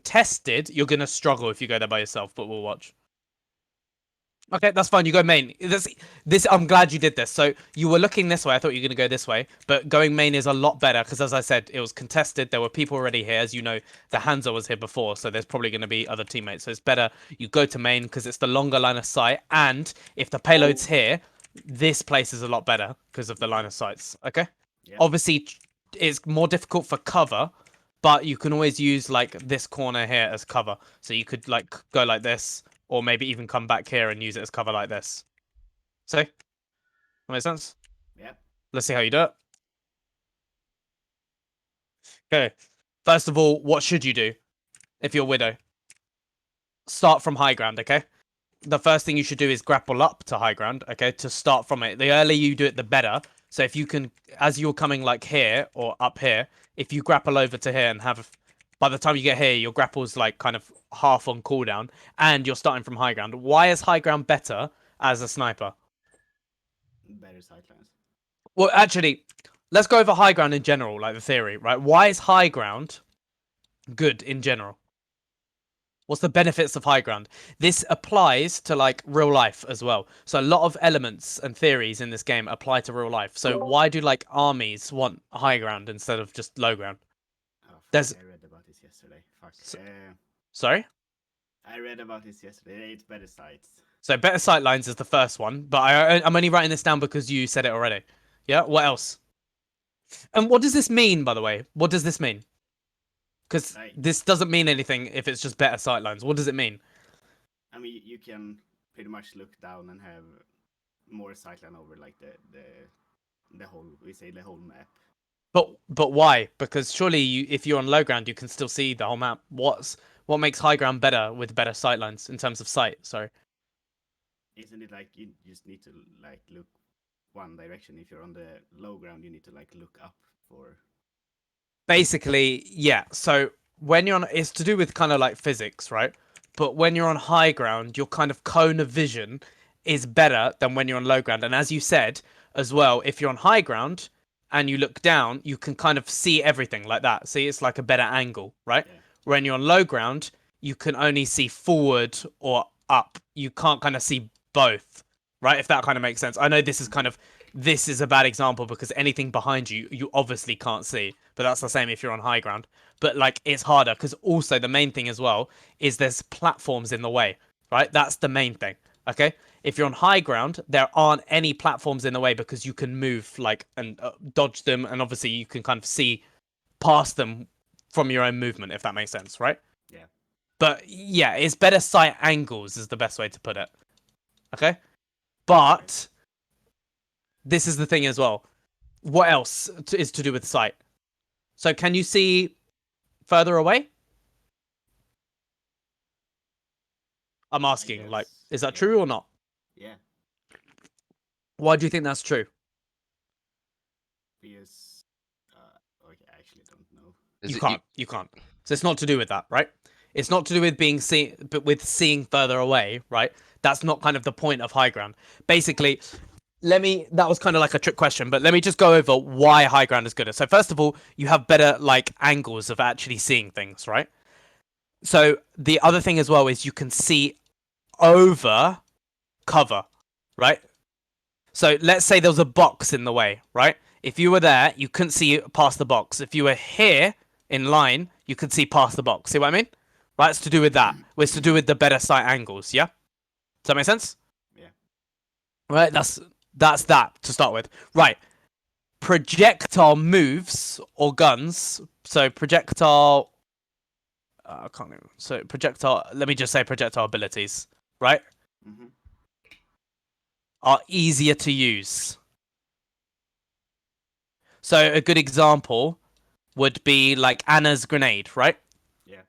contested, you're gonna struggle if you go there by yourself. But we'll watch. Okay, that's fine. You go main. This. I'm glad you did this. So you were looking this way. I thought you were gonna go this way, but going main is a lot better because, as I said, it was contested. There were people already here, as you know. The Hanzo was here before, so there's probably gonna be other teammates. So it's better you go to main because it's the longer line of sight. And if the payload's here, this place is a lot better because of the line of sights. Okay. Yeah. Obviously, it's more difficult for cover, but you can always use like this corner here as cover. So you could like go like this. Or maybe even come back here and use it as cover like this. See? That makes sense? Yeah. Let's see how you do it. Okay. First of all, what should you do if you're Widow? Start from high ground, okay? The first thing you should do is grapple up to high ground, okay? To start from it. The earlier you do it, the better. So if you can, as you're coming like here or up here, if you grapple over to here and have... By the time you get here, your grapple's like kind of half on cooldown, and you're starting from high ground. Why is high ground better as a sniper? Better sightlines. Well, actually, let's go over high ground in general, like the theory, right? Why is high ground good in general? What's the benefits of high ground? This applies to like real life as well. So a lot of elements and theories in this game apply to real life. So why do like armies want high ground instead of just low ground? Oh, fuck, There's... I read about this yesterday. Fuck. Sorry? I read about this yesterday. It's better sights. So better sightlines is the first one, but I'm only writing this down because you said it already. Yeah, what else? And what does this mean, by the way? What does this mean? Because this doesn't mean anything if it's just better sightlines. What does it mean? I mean, you can pretty much look down and have more sightline over like the whole, we say the whole map. But why? Because surely if you're on low ground, you can still see the whole map. What makes high ground better with better sightlines in terms of sight? Sorry. Isn't it like you just need to like look one direction? If you're on the low ground, you need to like look up for... Basically, yeah. So when you're on, it's to do with kind of like physics, right? But when you're on high ground, your kind of cone of vision is better than when you're on low ground. And as you said as well, if you're on high ground and you look down, you can kind of see everything like that. See, it's like a better angle, right? Yeah. When you're on low ground, you can only see forward or up. You can't kind of see both, right? If that kind of makes sense. I know this is a bad example because anything behind you, you obviously can't see. But that's the same if you're on high ground. But like it's harder because also the main thing as well is there's platforms in the way, right? That's the main thing. Okay. If you're on high ground, there aren't any platforms in the way because you can move like and dodge them, and obviously you can kind of see past them from your own movement, if that makes sense, right? Yeah. But yeah, it's better sight angles is the best way to put it. Okay. But this is the thing as well. What else is to do with sight? So can you see further away? I'm asking, like, is that true or not? Yeah. Why do you think that's true? Because okay, I actually don't know. You can't. So it's not to do with that, right? It's not to do with being seen, but with seeing further away, right? That's not kind of the point of high ground. Basically, that was kind of like a trick question, but let me just go over why high ground is good. So first of all, you have better like angles of actually seeing things, right? So the other thing as well is you can see over cover, right? So let's say there was a box in the way, right? If you were there, you couldn't see past the box. If you were here in line, you could see past the box. See what I mean? Right, it's to do with that. It's to do with the better sight angles, yeah? Does that make sense? Yeah. Right, that's that to start with. Right. Projectile moves or guns. So projectile... I can't remember. So projectile... Let me just say projectile abilities, right? Mm-hmm. Are easier to use. So a good example would be like Anna's grenade, right? Yeah.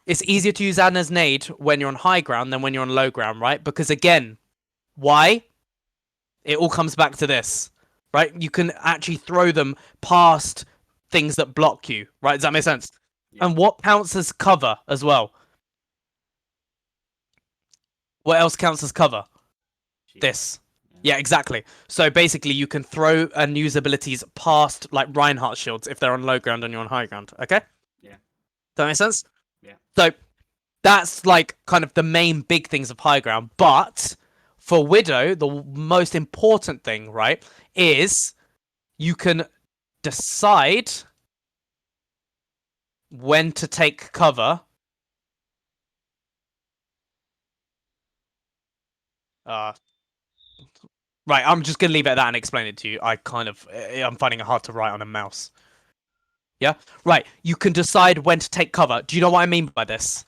It's easier to use Anna's nade when you're on high ground than when you're on low ground, right? Because again, why? It all comes back to this, right? You can actually throw them past things that block you, right? Does that make sense? Yeah. And what counts as cover as well? What else counts as cover? Shield. This. Yeah, exactly. So basically, you can throw and use abilities past like Reinhardt shields if they're on low ground and you're on high ground. Okay? Yeah. Does that make sense? So that's like kind of the main big things of high ground. But for Widow, the most important thing, right, is you can decide when to take cover. Right, I'm just gonna leave it at that and explain it to you. I'm finding it hard to write on a mouse. Yeah, right. You can decide when to take cover. Do you know what I mean by this?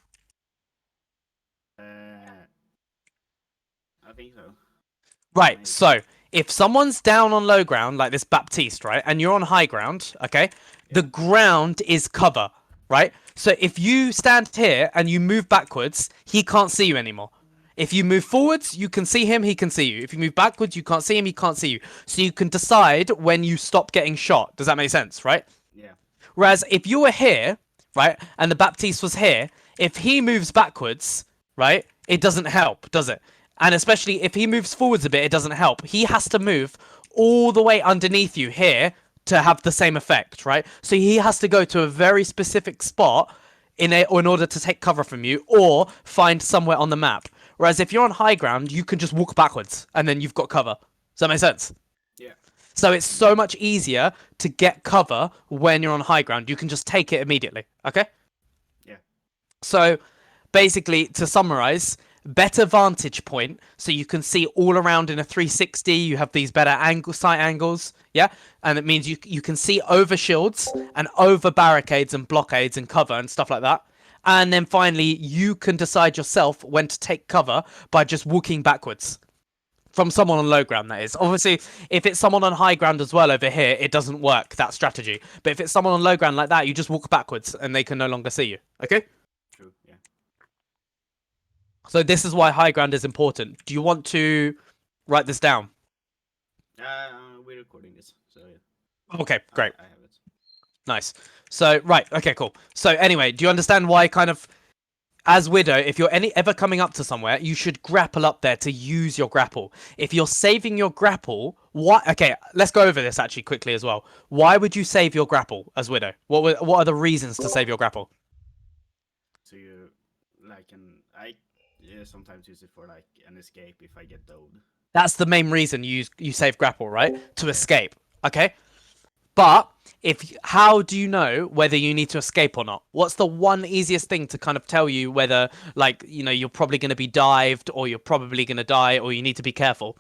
I think so. Right. So if someone's down on low ground like this Baptiste, right, and you're on high ground, okay, the ground is cover, right? So if you stand here and you move backwards, he can't see you anymore. If you move forwards, you can see him, he can see you. If you move backwards, you can't see him, he can't see you. So you can decide when you stop getting shot. Does that make sense, right? Yeah. Whereas if you were here, right, and the Baptiste was here, if he moves backwards, right, it doesn't help, does it? And especially if he moves forwards a bit, it doesn't help. He has to move all the way underneath you here to have the same effect, right? So he has to go to a very specific spot in order to take cover from you or find somewhere on the map. Whereas if you're on high ground, you can just walk backwards and then you've got cover. Does that make sense? Yeah. So it's so much easier to get cover when you're on high ground. You can just take it immediately, okay? Yeah. So basically, to summarize, better vantage point, so you can see all around in a 360. You have these better sight angles, yeah? And it means you can see over shields and over barricades and blockades and cover and stuff like that. And then finally, you can decide yourself when to take cover by just walking backwards. From someone on low ground, that is. Obviously, if it's someone on high ground as well over here, it doesn't work, that strategy. But if it's someone on low ground like that, you just walk backwards and they can no longer see you, okay? True, yeah. So this is why high ground is important. Do you want to write this down? We're recording this, so yeah. Okay, great. I have it. Nice. So, right, okay, cool. So anyway, do you understand why kind of, as Widow, if you're ever coming up to somewhere, you should grapple up there to use your grapple. If you're saving your grapple, what? Okay, let's go over this actually quickly as well. Why would you save your grapple as Widow? What are the reasons to save your grapple? So you sometimes use it for like an escape if I get doled. That's the main reason you save grapple, right? To escape. Okay? But how do you know whether you need to escape or not? What's the one easiest thing to kind of tell you whether, like, you know, you're probably going to be dived or you're probably going to die or you need to be careful?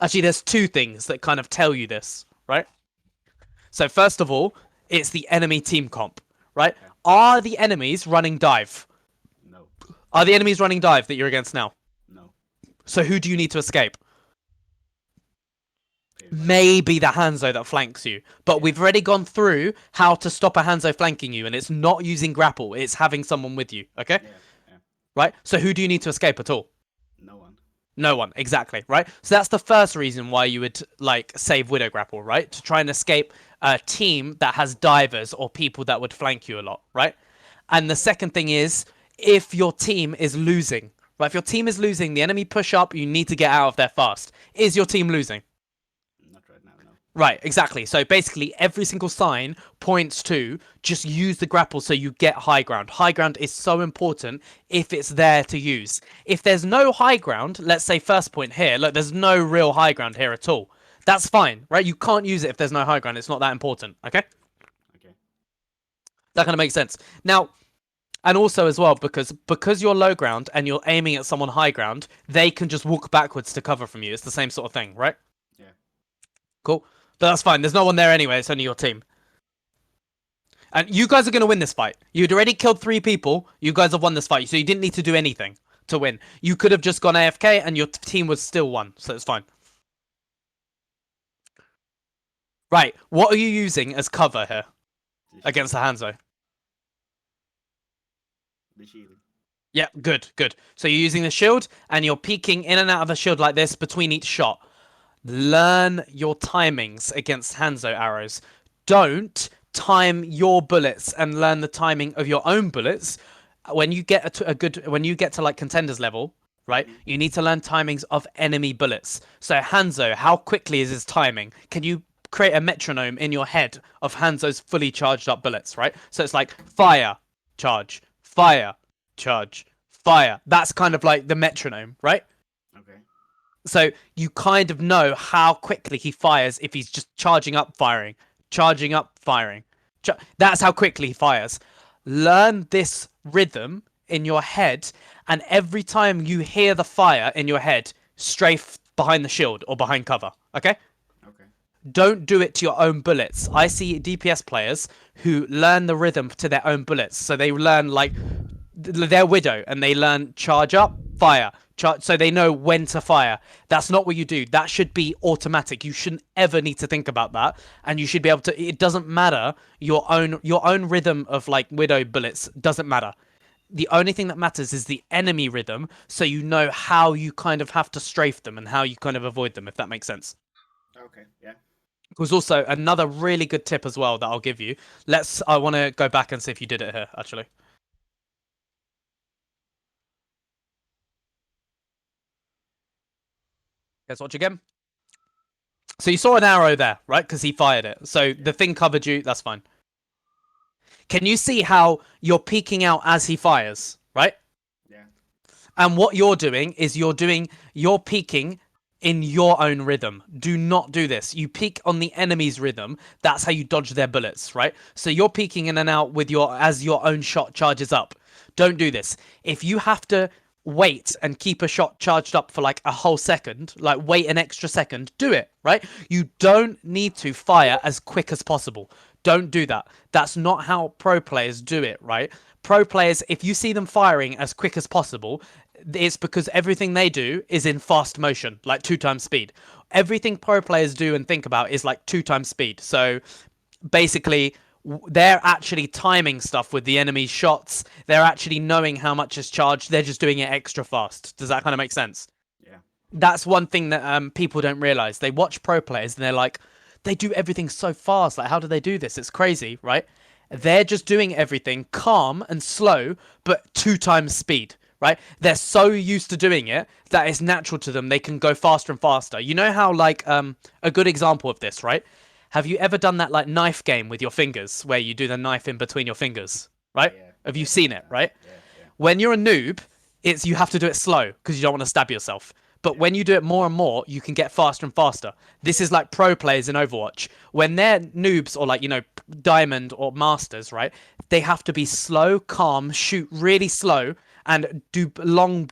Actually, there's two things that kind of tell you this, right? So first of all, it's the enemy team comp, right? Okay. Are the enemies running dive? No. Are the enemies running dive that you're against now? No. So who do you need to escape? Maybe the Hanzo that flanks you. But we've already gone through how to stop a Hanzo flanking you, and it's not using grapple, it's having someone with you, okay? Yeah. Right? So who do you need to escape at all? No one. No one, exactly, right? So that's the first reason why you would, like, save Widow grapple, right? To try and escape a team that has divers or people that would flank you a lot, right? And the second thing is, if your team is losing, right? If your team is losing, the enemy push up, you need to get out of there fast. Is your team losing? Not right now, no. Right, exactly. So basically, every single sign points to just use the grapple so you get high ground. High ground is so important if it's there to use. If there's no high ground, let's say first point here, look, there's no real high ground here at all. That's fine, right? You can't use it if there's no high ground. It's not that important, okay? Okay. That kind of makes sense. Now, and also as well, because you're low ground and you're aiming at someone high ground, they can just walk backwards to cover from you. It's the same sort of thing, right? Yeah. Cool. But that's fine. There's no one there anyway. It's only your team. And you guys are going to win this fight. You'd already killed 3 people. You guys have won this fight. So you didn't need to do anything to win. You could have just gone AFK and your team was still won. So it's fine. Right. What are you using as cover here against the Hanzo? The shield. Yeah, good, good. So you're using the shield and you're peeking in and out of the shield like this between each shot. Learn your timings against Hanzo arrows. Don't time your bullets and learn the timing of your own bullets. When you get to like contenders level, right? You need to learn timings of enemy bullets. So Hanzo, how quickly is his timing? Can you create a metronome in your head of Hanzo's fully charged up bullets, right? So it's like fire, charge, fire, charge, fire. That's kind of like the metronome, right? Okay. So you kind of know how quickly he fires if he's just charging up, firing, charging up, firing. That's how quickly he fires. Learn this rhythm in your head, and every time you hear the fire in your head, strafe behind the shield or behind cover. Okay? Okay. Don't do it to your own bullets. I see DPS players who learn the rhythm to their own bullets. So they learn like their widow and they learn charge up, fire. So they know when to fire. That's not what you do. That should be automatic. You shouldn't ever need to think about that, and you should be able to. It doesn't matter your own rhythm of like widow bullets doesn't matter. The only thing that matters is the enemy rhythm, so you know how you kind of have to strafe them and how you kind of avoid them, if that makes sense. Okay. Yeah. There's also another really good tip as well that I'll give you. I want to go back and see if you did it here, actually. Let's watch again. So you saw an arrow there, right? Because he fired it. So the thing covered you. That's fine. Can you see how you're peeking out as he fires, right? Yeah. And what you're doing is you're peeking in your own rhythm. Do not do this. You peek on the enemy's rhythm. That's how you dodge their bullets, right? So you're peeking in and out with as your own shot charges up. Don't do this. If you have to wait and keep a shot charged up for like a whole second, like wait an extra second, do it, right? You don't need to fire as quick as possible. Don't do that. That's not how pro players do it, right? Pro players, if you see them firing as quick as possible, it's because everything they do is in fast motion, like 2 times speed. Everything pro players do and think about is like 2 times speed. So basically, they're actually timing stuff with the enemy's shots. They're actually knowing how much is charged. They're just doing it extra fast. Does that kind of make sense? Yeah. That's one thing that people don't realize. They watch pro players and they're like, they do everything so fast. Like, how do they do this? It's crazy, right? They're just doing everything calm and slow, but 2 times speed, right? They're so used to doing it that it's natural to them. They can go faster and faster. You know how, like, a good example of this, right? Have you ever done that, like, knife game with your fingers where you do the knife in between your fingers, right? Yeah. Have you Yeah. seen it, right? Yeah. Yeah. When you're a noob, you have to do it slow because you don't want to stab yourself. But when you do it more and more, you can get faster and faster. This is like pro players in Overwatch. When they're noobs or like, diamond or masters, right? They have to be slow, calm, shoot really slow, and do long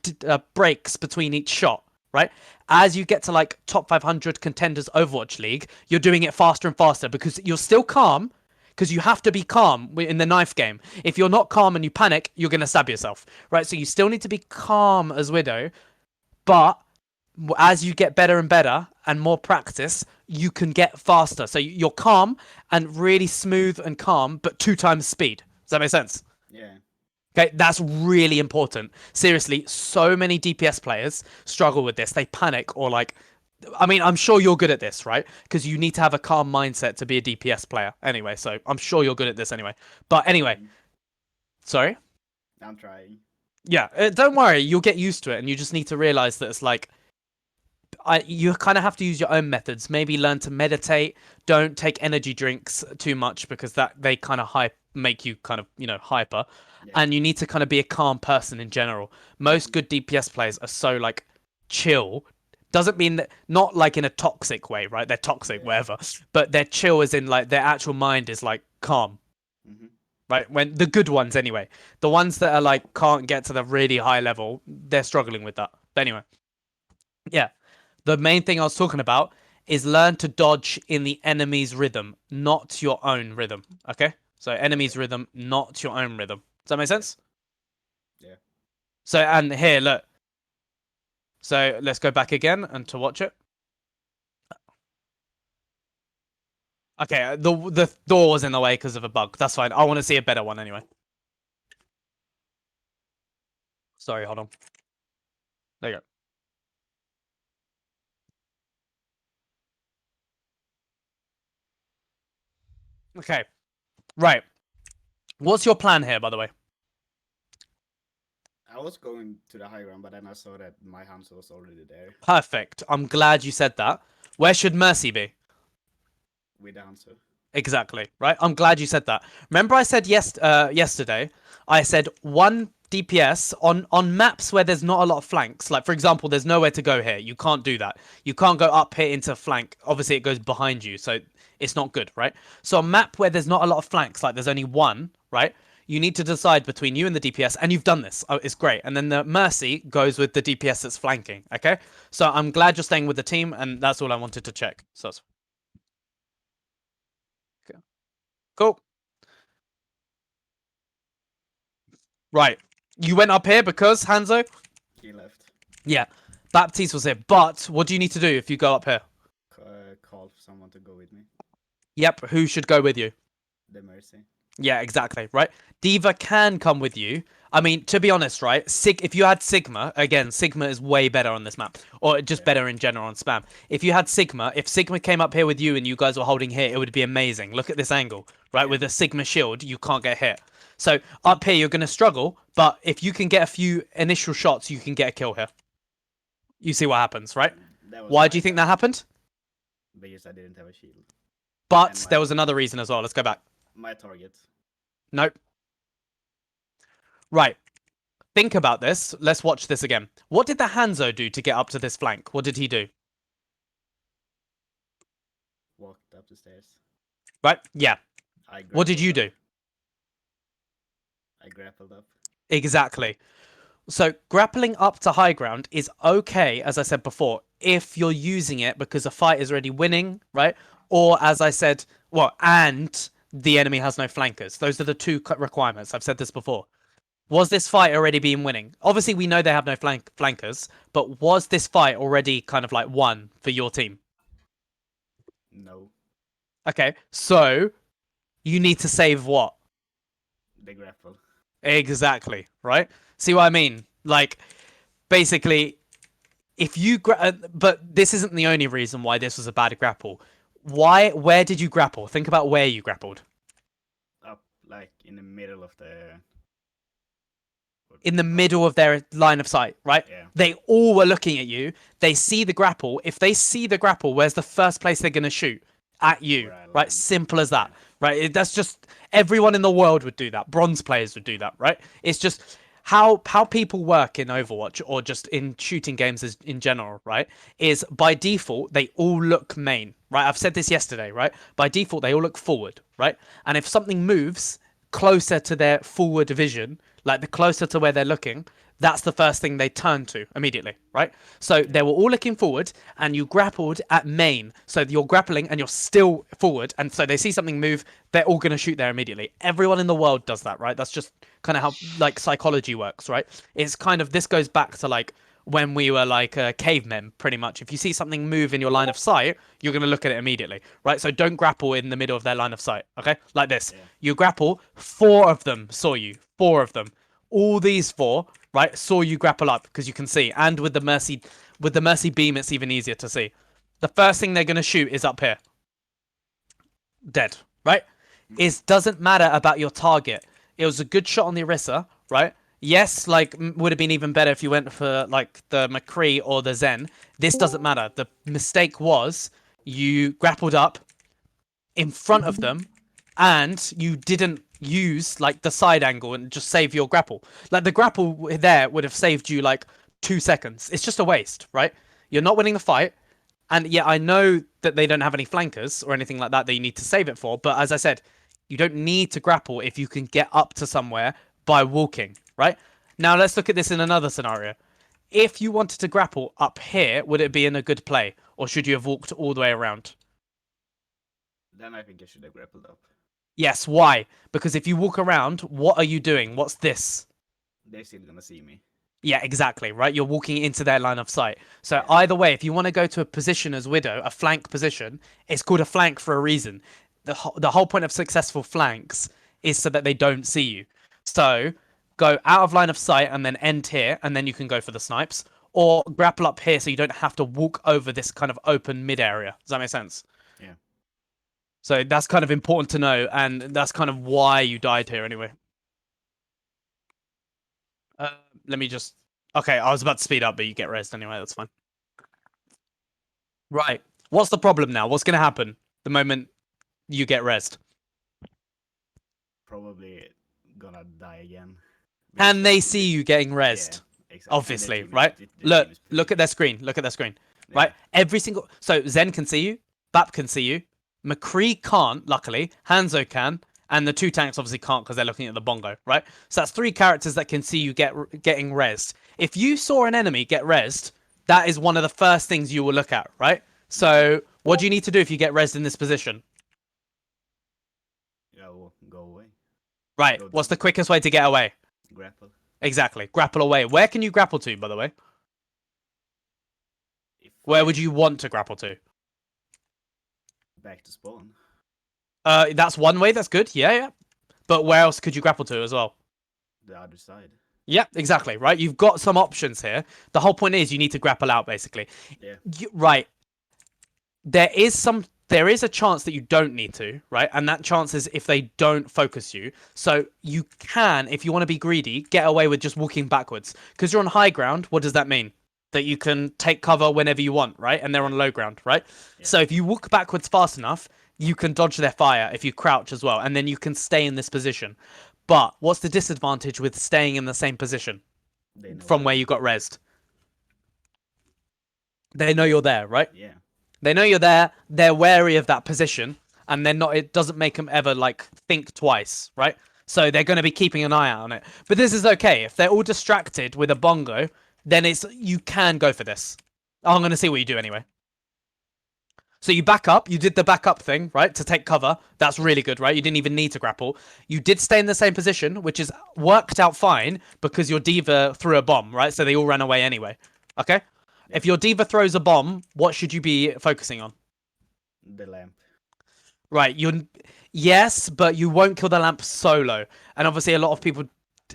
breaks between each shot, right? As you get to like top 500 contenders Overwatch League, you're doing it faster and faster because you're still calm, because you have to be calm in the knife game. If you're not calm and you panic, you're going to stab yourself, right? So you still need to be calm as Widow, but as you get better and better and more practice, you can get faster. So you're calm and really smooth and calm, but 2 times speed. Does that make sense? Yeah. Okay, that's really important. Seriously, so many DPS players struggle with this. They panic or like, I mean, I'm sure you're good at this, right? Because you need to have a calm mindset to be a DPS player anyway. So I'm sure you're good at this anyway. But anyway, sorry? I'm trying. Yeah, don't worry. You'll get used to it. And you just need to realize that it's like, you kind of have to use your own methods. Maybe learn to meditate. Don't take energy drinks too much because they kind of make you kind of hyper. Yeah. And you need to kind of be a calm person in general. Most good DPS players are so like chill. Doesn't mean that, not like in a toxic way, right? They're toxic, whatever. But their chill is in like their actual mind is like calm, right? When the good ones anyway, the ones that are like can't get to the really high level, they're struggling with that. But anyway, yeah. The main thing I was talking about is learn to dodge in the enemy's rhythm, not your own rhythm. Okay? So enemy's rhythm, not your own rhythm. Does that make sense? Yeah. So, and here, look. So let's go back again and to watch it. Okay, the door was in the way because of a bug. That's fine. I want to see a better one anyway. Sorry, hold on. There you go. Okay. Right. What's your plan here, by the way? I was going to the high ground, but then I saw that my Hanzo was already there Perfect. I'm glad you said that. Where should Mercy be? with the Hanzo. Exactly, right? I'm glad you said that. Remember I said yesterday, I said 1 DPS on maps where there's not a lot of flanks. Like, for example, there's nowhere to go here. You can't do that. You can't go up here into flank. Obviously, it goes behind you, so it's not good, right? So a map where there's not a lot of flanks, like there's only one, right? You need to decide between you and the DPS, and you've done this. Oh, it's great. And then the Mercy goes with the DPS that's flanking, okay? So I'm glad you're staying with the team, and that's all I wanted to check. So cool. Right. You went up here because, Hanzo? He left. Yeah. Baptiste was here. But what do you need to do if you go up here? Call for someone to go with me. Yep. Who should go with you? The Mercy. Yeah, exactly. Right. Diva can come with you. I mean, to be honest, right? If you had Sigma, again, Sigma is way better on this map, or just better in general on spam. If you had Sigma, if Sigma came up here with you and you guys were holding here, it would be amazing. Look at this angle, right? With a Sigma shield, you can't get hit. So up here, you're going to struggle, but if you can get a few initial shots, you can get a kill here. You see what happens, right? Why do you think that happened? Because I didn't have a shield. But there was another reason as well. Let's go back. My target. Nope. Right. Think about this. Let's watch this again. What did the Hanzo do to get up to this flank? What did he do? Walked up the stairs. Right? Yeah. What did you do? I grappled up. Exactly. So grappling up to high ground is okay, as I said before, if you're using it because a fight is already winning, right? Or as I said, well, and the enemy has no flankers. Those are the two requirements. I've said this before. Was this fight already being winning? Obviously, we know they have no flankers, but was this fight already kind of like won for your team? No. Okay, so you need to save what? The grapple. Exactly, right? See what I mean? Like, basically, if you but this isn't the only reason why this was a bad grapple. Where did you grapple? Think about where you grappled. Up, like, in the middle of the... In the middle of their line of sight, right? Yeah. They all were looking at you. They see the grapple. If they see the grapple, where's the first place they're going to shoot? At you, right? Simple as that, right? That's just, everyone in the world would do that. Bronze players would do that, right? It's just how people work in Overwatch or just in shooting games as in general, right? Is by default they all look main, right? I've said this yesterday, right? By default they all look forward, right? And if something moves closer to their forward vision, like the closer to where they're looking, that's the first thing they turn to immediately, right? So they were all looking forward and you grappled at main. So you're grappling and you're still forward. And so they see something move, they're all going to shoot there immediately. Everyone in the world does that, right? That's just kind of how like psychology works, right? It's kind of, this goes back to like when we were like cavemen, pretty much. If you see something move in your line of sight, you're going to look at it immediately, right? So don't grapple in the middle of their line of sight, okay? Like this. Yeah. You grapple, 4 of them saw you. 4 of them. All these 4, right, saw you grapple up because you can see. And with the Mercy beam, it's even easier to see. The first thing they're going to shoot is up here. Dead, right? It doesn't matter about your target. It was a good shot on the Orisa, right? Yes, like, would have been even better if you went for, like, the McCree or the Zen. This doesn't matter. The mistake was you grappled up in front of them and you didn't use, like, the side angle and just save your grapple. Like, the grapple there would have saved you, like, 2 seconds. It's just a waste, right? You're not winning the fight. And yeah, I know that they don't have any flankers or anything like that that you need to save it for. But as I said, you don't need to grapple if you can get up to somewhere by walking, right? Now, let's look at this in another scenario. If you wanted to grapple up here, would it be in a good play? Or should you have walked all the way around? Then I think I should have grappled up. Yes, why? Because if you walk around, what are you doing? What's this? They're still gonna see me. Yeah, exactly, right? You're walking into their line of sight. So either way, if you want to go to a position as Widow, a flank position, it's called a flank for a reason. The whole point of successful flanks is so that they don't see you. So go out of line of sight and then end here, and then you can go for the snipes. Or grapple up here so you don't have to walk over this kind of open mid area. Does that make sense? Yeah. So that's kind of important to know, and that's kind of why you died here anyway. Let me just... Okay, I was about to speed up, but you get rezzed anyway. That's fine. Right. What's the problem now? What's going to happen the moment you get rezzed. Probably gonna die again. Can they Because see you getting yeah, rezzed? exactly. Obviously, And right? the Look, team is look at pushing. their screen. Look at their screen. Yeah. Right? Every single. So Zen can see you. Bap can see you. McCree can't, luckily. Hanzo can. And the two tanks obviously can't because they're looking at the bongo, right? So that's three characters that can see you getting rezzed. If you saw an enemy get rezzed, that is one of the first things you will look at, right? So what do you need to do if you get rezzed in this position? Go away. Right. Go What's down. the quickest way to get away? Grapple. Exactly. Grapple away. Where can you grapple to, by the way? Where would you want to grapple to? Back to spawn. That's one way. That's good. Yeah, yeah. But where else could you grapple to as well? The other side. Yeah, exactly. Right. You've got some options here. The whole point is you need to grapple out, basically. Yeah. Right. There is a chance that you don't need to, right? And that chance is if they don't focus you. So you can, if you want to be greedy, get away with just walking backwards. Because you're on high ground, what does that mean? That you can take cover whenever you want, right? And they're on low ground, right? Yeah. So if you walk backwards fast enough, you can dodge their fire if you crouch as well. And then you can stay in this position. But what's the disadvantage with staying in the same position from where you got rezzed? They know you're there, right? Yeah. They know you're there. They're wary of that position, and they're not. It doesn't make them ever like think twice, right? So they're going to be keeping an eye out on it. But this is okay if they're all distracted with a bongo. Then you can go for this. I'm going to see what you do anyway. So you back up. You did the backup thing, right, to take cover. That's really good, right? You didn't even need to grapple. You did stay in the same position, which is worked out fine because your diva threw a bomb, right? So they all ran away anyway. Okay. If your diva throws a bomb, what should you be focusing on? The lamp. Right, yes, but you won't kill the lamp solo. And obviously a lot of people,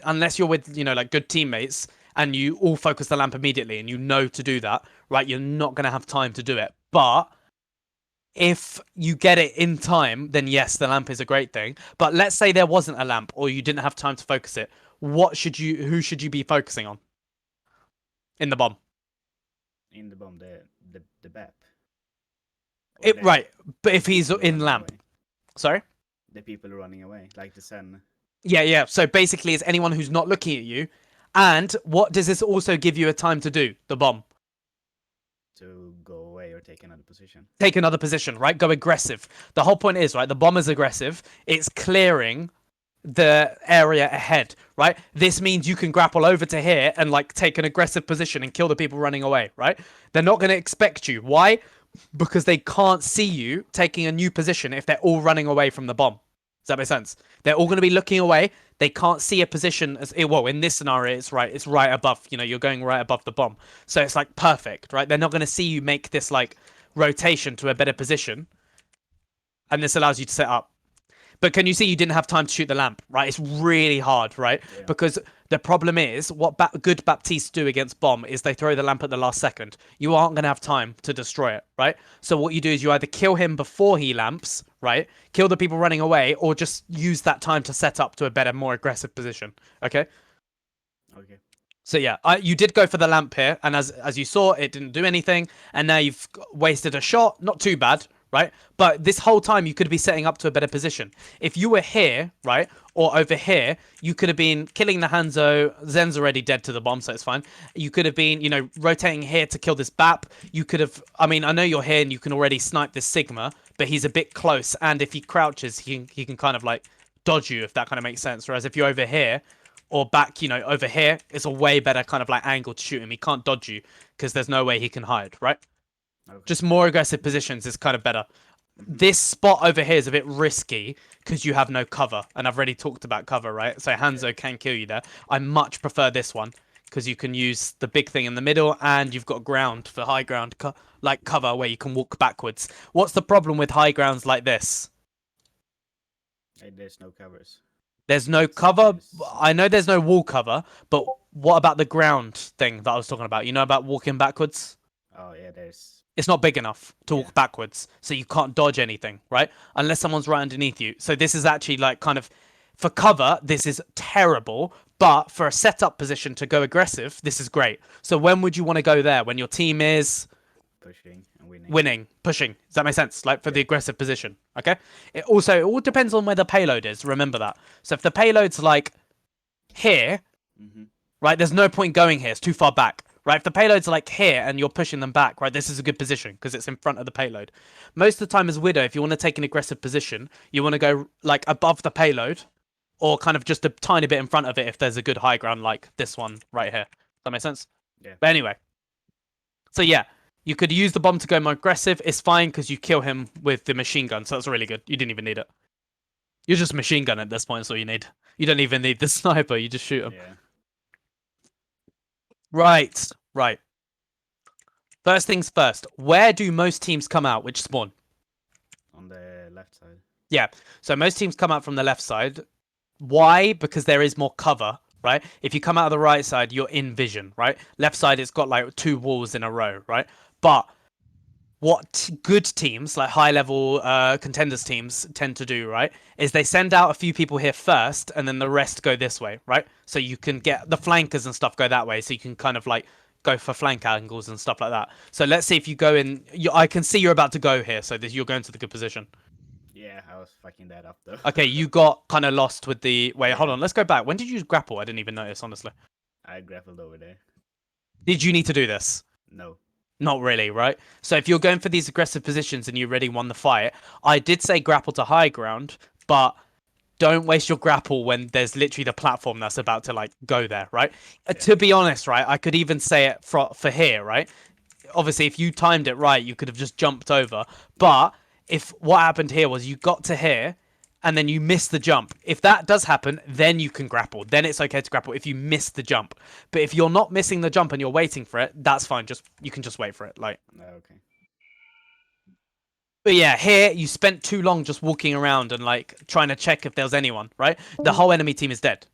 unless you're with, like good teammates and you all focus the lamp immediately and you know to do that, right, you're not going to have time to do it. But if you get it in time, then yes, the lamp is a great thing. But let's say there wasn't a lamp or you didn't have time to focus it. Who should you be focusing on in the bomb? In the bomb, the BAP. Right, but if he's in lamp. Away. Sorry? The people running away, like the Sen. Yeah. So basically, it's anyone who's not looking at you. And what does this also give you a time to do? The bomb. To go away or take another position. Take another position, right? Go aggressive. The whole point is, right, the bomb is aggressive. It's clearing the area ahead, right? This means you can grapple over to here and like take an aggressive position and kill the people running away, right? They're not going to expect you. Why? Because they can't see you taking a new position if they're all running away from the bomb. Does that make sense? They're all going to be looking away. They can't see a position well, in this scenario, it's right above, you're going right above the bomb. So it's like perfect, right? They're not going to see you make this like rotation to a better position. And this allows you to set up. But can you see you didn't have time to shoot the lamp, right? It's really hard, right? Yeah. Because the problem is, what good Baptistes do against bomb is they throw the lamp at the last second. You aren't going to have time to destroy it, right? So what you do is you either kill him before he lamps, right? Kill the people running away, or just use that time to set up to a better, more aggressive position, okay? Okay. So yeah, you did go for the lamp here, and as you saw, it didn't do anything, and now you've wasted a shot. Not too bad, right? But this whole time you could be setting up to a better position. If you were here, right, or over here, you could have been killing the Hanzo. Zen's already dead to the bomb, so it's fine. You could have been, rotating here to kill this Bap. You could have, I know you're here and you can already snipe this Sigma, but he's a bit close, and if he crouches, he can kind of like dodge you, if that kind of makes sense. Whereas if you're over here, or back, over here, it's a way better kind of like angle to shoot him. He can't dodge you because there's no way he can hide, right? Okay. Just more aggressive positions is kind of better. This spot over here is a bit risky because you have no cover, and I've already talked about cover, right? So Hanzo can kill you there. I much prefer this one because you can use the big thing in the middle, and you've got ground for high ground, like cover where you can walk backwards. What's the problem with high grounds like this? There's no covers. There's no cover. I know there's no wall cover, but what about the ground thing that I was talking about? You know about walking backwards? Oh, yeah, It's not big enough to walk backwards, so you can't dodge anything, right? Unless someone's right underneath you. So this is actually like kind of, for cover, this is terrible, but for a setup position to go aggressive, this is great. So when would you want to go there? When your team is pushing and winning. pushing. Does that make sense? Like for the aggressive position. Okay. It all depends on where the payload is. Remember that. So if the payload's like here, right, there's no point going here. It's too far back. Right, if the payload's like here and you're pushing them back, right, this is a good position because it's in front of the payload. Most of the time as Widow, if you want to take an aggressive position, you want to go like above the payload or kind of just a tiny bit in front of it if there's a good high ground like this one right here. Does that make sense? Yeah. But anyway. So yeah, you could use the bomb to go more aggressive. It's fine because you kill him with the machine gun, so that's really good. You didn't even need it. You're just machine gun at this point, that's all you need. You don't even need the sniper, you just shoot him. Yeah. Right. First things first, where do most teams come out? Which spawn? On the left side. Yeah, so most teams come out from the left side. Why? Because there is more cover, right? If you come out of the right side, you're in vision, right? Left side, it's got like 2 walls in a row, right? But what good teams, like high-level contenders teams, tend to do, right, is they send out a few people here first, and then the rest go this way, right? So you can get the flankers and stuff go that way, so you can kind of like go for flank angles and stuff like that. So let's see if you go in. I can see you're about to go here, so you're going to the good position. Yeah, I was fucking that up though. Okay, you got kind of lost with the... Wait, hold on, let's go back. When did you grapple? I didn't even notice, honestly. I grappled over there. Did you need to do this? No. Not really, right? So if you're going for these aggressive positions and you already won the fight, I did say grapple to high ground, but don't waste your grapple when there's literally the platform that's about to like go there, right? Yeah. To be honest, right, I could even say it for here, right? Obviously, if you timed it right, you could have just jumped over. But if what happened here was you got to here and then you missed the jump, if that does happen, then you can grapple. Then it's okay to grapple if you miss the jump. But if you're not missing the jump and you're waiting for it, that's fine. You can just wait for it. Like. Okay. But yeah, here you spent too long just walking around and like trying to check if there's anyone, right? The whole enemy team is dead.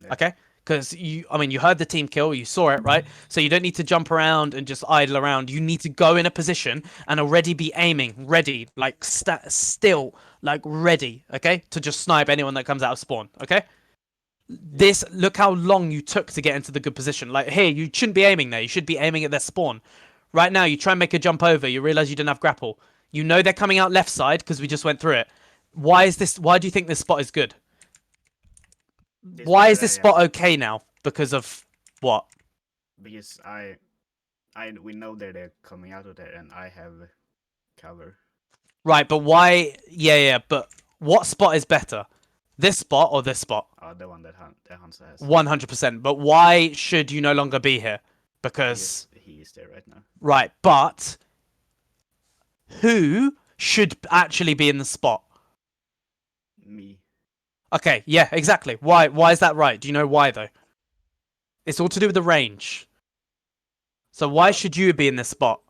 Yeah. Okay? Because you heard the team kill, you saw it, right? So you don't need to jump around and just idle around. You need to go in a position and already be aiming, ready, like still, like ready, okay? To just snipe anyone that comes out of spawn, okay? Look how long you took to get into the good position. Like here, you shouldn't be aiming there. You should be aiming at their spawn. Right now, you try and make a jump over. You realize you didn't have grapple. You know they're coming out left side because we just went through it. Why do you think this spot is good? Why is this spot okay now? Because of what? Because we know that they're coming out of there, and I have cover. Right, but why? Yeah, but what spot is better? This spot or this spot? Oh, the one that Hanzo has. 100%. But why should you no longer be here? Because he is there right now. Right, but who should actually be in the spot? Me. Okay, yeah, exactly. Why is that right? Do you know why though? It's all to do with the range. So why should you be in this spot?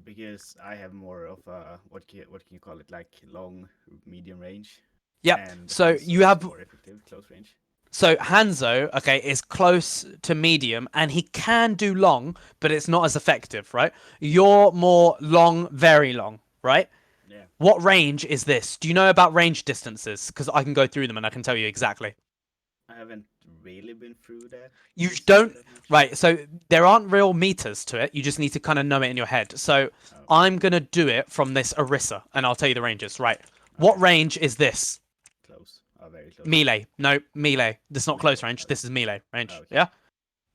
Because I have more of a what can you call it, like long medium range. Yep. And So Hanzo you have more effective close range. So Hanzo, okay, is close to medium and he can do long, but it's not as effective, right? You're more long, very long, right? Yeah. What range is this? Do you know about range distances? Because I can go through them and I can tell you exactly. I haven't really been through that. You don't, right? So there aren't real meters to it. You just need to kind of know it in your head. So I'm going to do it from this Orisa and I'll tell you the ranges, right? Okay. What range is this? Close. Oh, very close. Melee. No, melee. This is not close range. This is melee range. Okay. Yeah?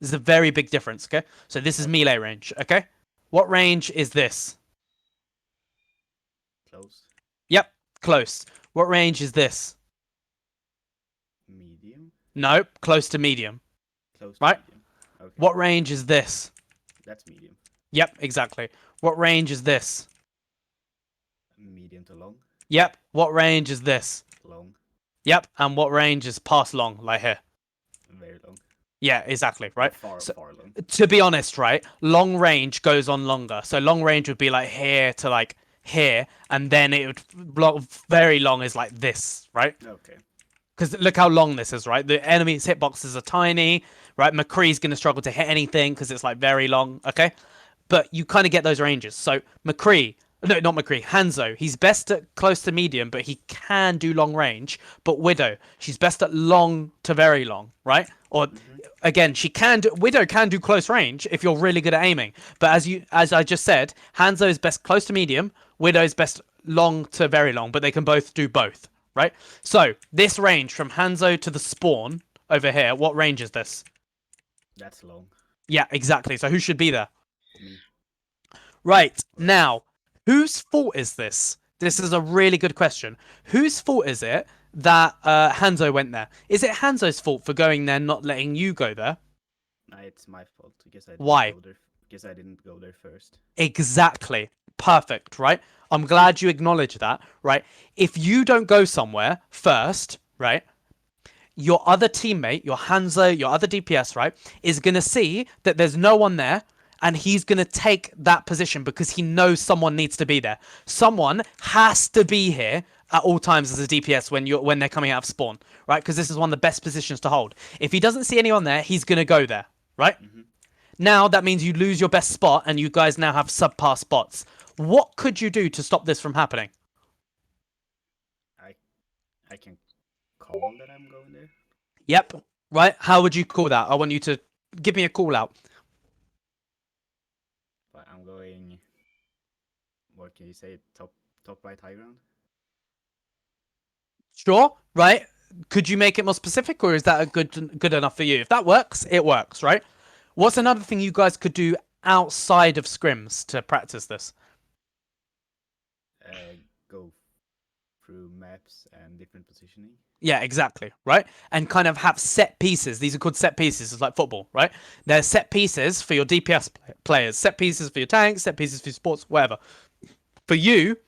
There's a very big difference, okay? So this is melee range, okay? What range is this? Close. Yep, close. What range is this? Medium. No, close to medium. Close to right? medium. Okay. What range is this? That's medium. Yep, exactly. What range is this? Medium to long. Yep. What range is this? Long. Yep. And what range is past long, like here? Very long. Yeah, exactly, right? Far long. To be honest, right, long range goes on longer. So long range would be like here to like here, and then it would very long is like this, right? Okay. Because look how long this is, right? The enemy's hitboxes are tiny, right? McCree's going to struggle to hit anything because it's like very long, okay? But you kind of get those ranges. So McCree, No, not McCree. Hanzo. He's best at close to medium, but he can do long range. But Widow, she's best at long to very long, right? Or again, Widow can do close range if you're really good at aiming. But as I just said, Hanzo is best close to medium. Widow is best long to very long, but they can both do both, right? So this range from Hanzo to the spawn over here, what range is this? That's long. Yeah, exactly. So who should be there? Me. Right, now, whose fault is this? This is a really good question. Whose fault is it that Hanzo went there? Is it Hanzo's fault for going there, not letting you go there? No, it's my fault because Why? Because I didn't go there first. Exactly. Perfect, right? I'm glad you acknowledge that, right? If you don't go somewhere first, right, your other teammate, your Hanzo, your other DPS, right, is going to see that there's no one there, and he's going to take that position because he knows someone needs to be there. Someone has to be here at all times as a DPS when they're coming out of spawn, right? Because this is one of the best positions to hold. If he doesn't see anyone there, he's going to go there, right? Now that means you lose your best spot, and you guys now have subpar spots. What could you do to stop this from happening? I can call that I'm going there. Yep. Right. How would you call that? I want you to give me a call out. But I'm going. What can you say? Top right high ground. Sure. Right. Could you make it more specific, or is that a good enough for you? If that works, it works, right? What's another thing you guys could do outside of scrims to practice this? Go through maps and different positioning. Yeah, exactly, right? And kind of have set pieces. These are called set pieces. It's like football, right? They're set pieces for your DPS players, set pieces for your tanks, set pieces for your sports, whatever. For you,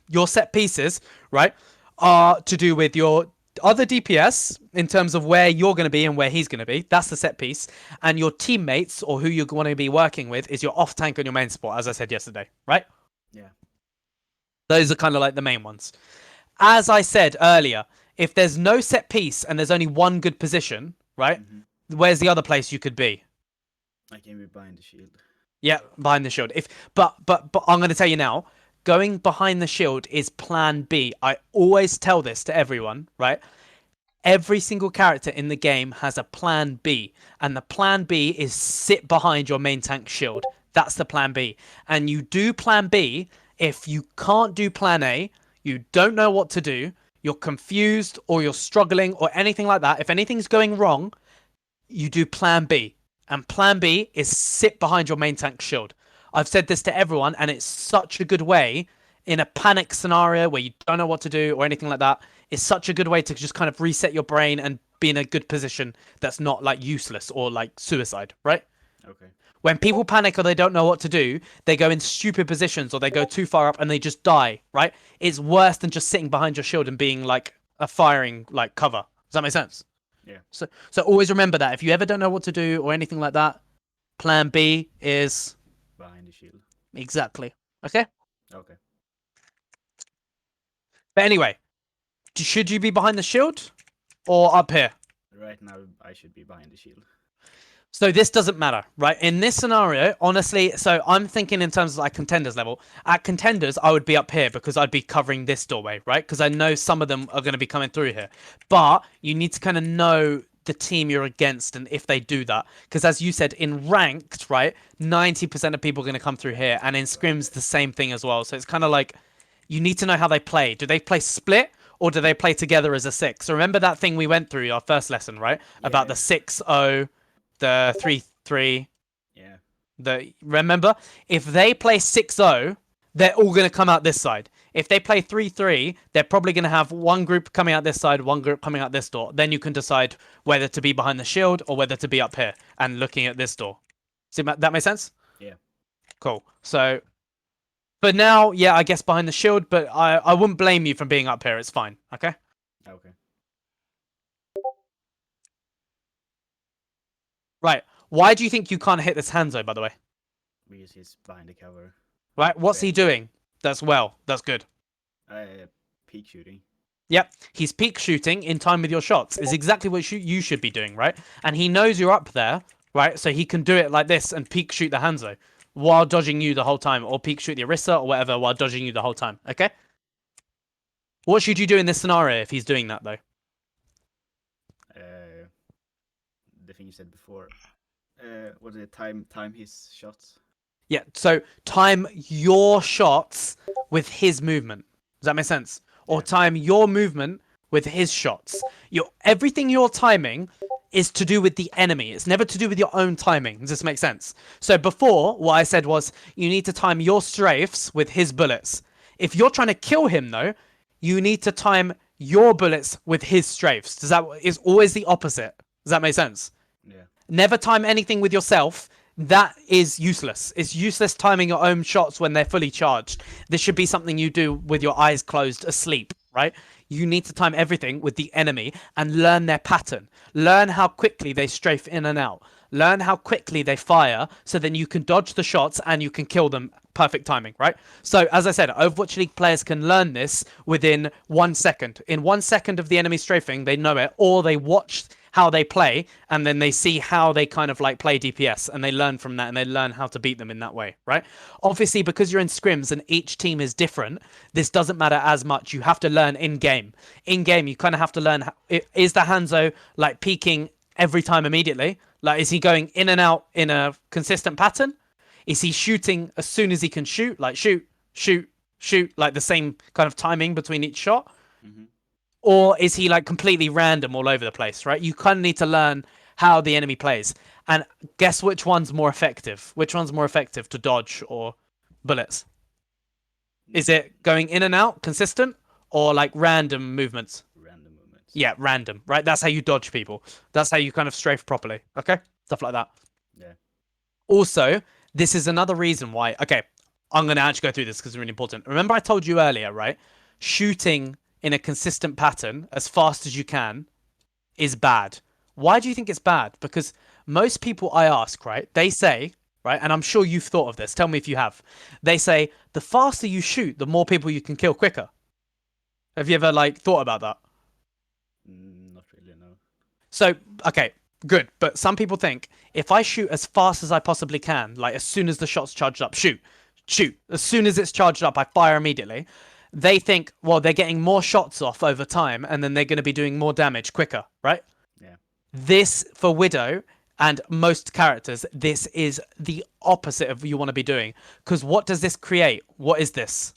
your set pieces, right, are to do with your other DPS in terms of where you're going to be and where he's going to be. That's the set piece. And your teammates, or who you're going to be working with, is your off tank and your main support, as I said yesterday, right? Yeah. Those are kind of like the main ones. As I said earlier, if there's no set piece and there's only one good position, right? Where's the other place you could be? I can be behind the shield. Yeah, behind the shield. But I'm going to tell you now, going behind the shield is plan B. I always tell this to everyone, right? Every single character in the game has a plan B, and the plan B is sit behind your main tank shield. That's the plan B. And you do plan B if you can't do plan A, you don't know what to do, you're confused, or you're struggling, or anything like that. If anything's going wrong, you do plan B. And plan B is sit behind your main tank shield. I've said this to everyone, and it's such a good way in a panic scenario where you don't know what to do or anything like that. It's such a good way to just kind of reset your brain and be in a good position that's not like useless or like suicide, right? Okay. When people panic or they don't know what to do, they go in stupid positions or they go too far up and they just die, right? It's worse than just sitting behind your shield and being like a firing like cover. Does that make sense? Yeah. So always remember that if you ever don't know what to do or anything like that, plan B is Behind the shield. exactly. Okay? Okay. But anyway, should you be behind the shield or up here? Right now, I should be behind the shield. So this doesn't matter, right? In this scenario, honestly, so I'm thinking in terms of like contenders level. At contenders, I would be up here because I'd be covering this doorway, right? Because I know some of them are going to be coming through here. But you need to kind of know the team you're against and if they do that. Because as you said, in ranked, right, 90% of people are going to come through here. And in scrims, the same thing as well. So it's kind of like you need to know how they play. Do they play split? Or do they play together as a 6? So remember that thing we went through, our first lesson, right? Yeah. About the 6-0, the 3-3. Yeah. Remember, if they play 6-0, they're all going to come out this side. If they play 3-3, they're probably going to have one group coming out this side, one group coming out this door. Then you can decide whether to be behind the shield or whether to be up here and looking at this door. See, that makes sense? Yeah. Cool. So, but now, yeah, I guess behind the shield, but I wouldn't blame you for being up here. It's fine. Okay? Okay. Right. Why do you think you can't hit this Hanzo, by the way? Because he's behind the cover. Right. What's he doing? That's good. Peak shooting. Yep. He's peek shooting in time with your shots. Is exactly what you should be doing, right? And he knows you're up there, right? So he can do it like this and peek shoot the Hanzo. while dodging you the whole time, or peek shoot the Orisa or whatever while dodging you the whole time. Okay. What should you do in this scenario if he's doing that though? The thing you said before. What is it? Time his shots. Yeah. So time your shots with his movement. Does that make sense? Or time your movement with his shots. Everything you're timing is to do with the enemy. It's never to do with your own timing. Does this make sense? So before, what I said was you need to time your strafes with his bullets. If you're trying to kill him though, you need to time your bullets with his strafes. It's always the opposite. Does that make sense? Yeah. Never time anything with yourself. That is useless. It's useless timing your own shots when they're fully charged. This should be something you do with your eyes closed, asleep, right? You need to time everything with the enemy and learn their pattern. Learn how quickly they strafe in and out. Learn how quickly they fire, so then you can dodge the shots and you can kill them. Perfect timing, right? So, as I said, Overwatch League players can learn this within 1 second. In 1 second of the enemy strafing, they know it, or they watch how they play, and then they see how they kind of like play DPS, and they learn from that, and they learn how to beat them in that way, right? Obviously, because you're in scrims and each team is different, this doesn't matter as much. You have to learn in game. In game, you kind of have to learn. Is the Hanzo like peaking every time immediately? Like, is he going in and out in a consistent pattern? Is he shooting as soon as he can shoot? Like shoot, like the same kind of timing between each shot? Mm-hmm. Or is he like completely random all over the place, right? You kind of need to learn how the enemy plays. And guess which one's more effective? Which one's more effective to dodge or bullets? Is it going in and out, consistent, or like random movements? Random movements. Yeah, random, right? That's how you dodge people. That's how you kind of strafe properly, okay? Stuff like that. Yeah. Also, this is another reason why... Okay, I'm going to actually go through this because it's really important. Remember I told you earlier, right? Shooting in a consistent pattern as fast as you can is bad. Why do you think it's bad? Because most people I ask, right, they say, right, and I'm sure you've thought of this. Tell me if you have. They say the faster you shoot, the more people you can kill quicker. Have you ever like thought about that? Not really, no. So, okay, good. But some people think if I shoot as fast as I possibly can, like as soon as the shot's charged up, shoot. As soon as it's charged up, I fire immediately. They think, well, they're getting more shots off over time, and then they're going to be doing more damage quicker, right? Yeah. This, for Widow and most characters, this is the opposite of what you want to be doing. Because what does this create? What is this?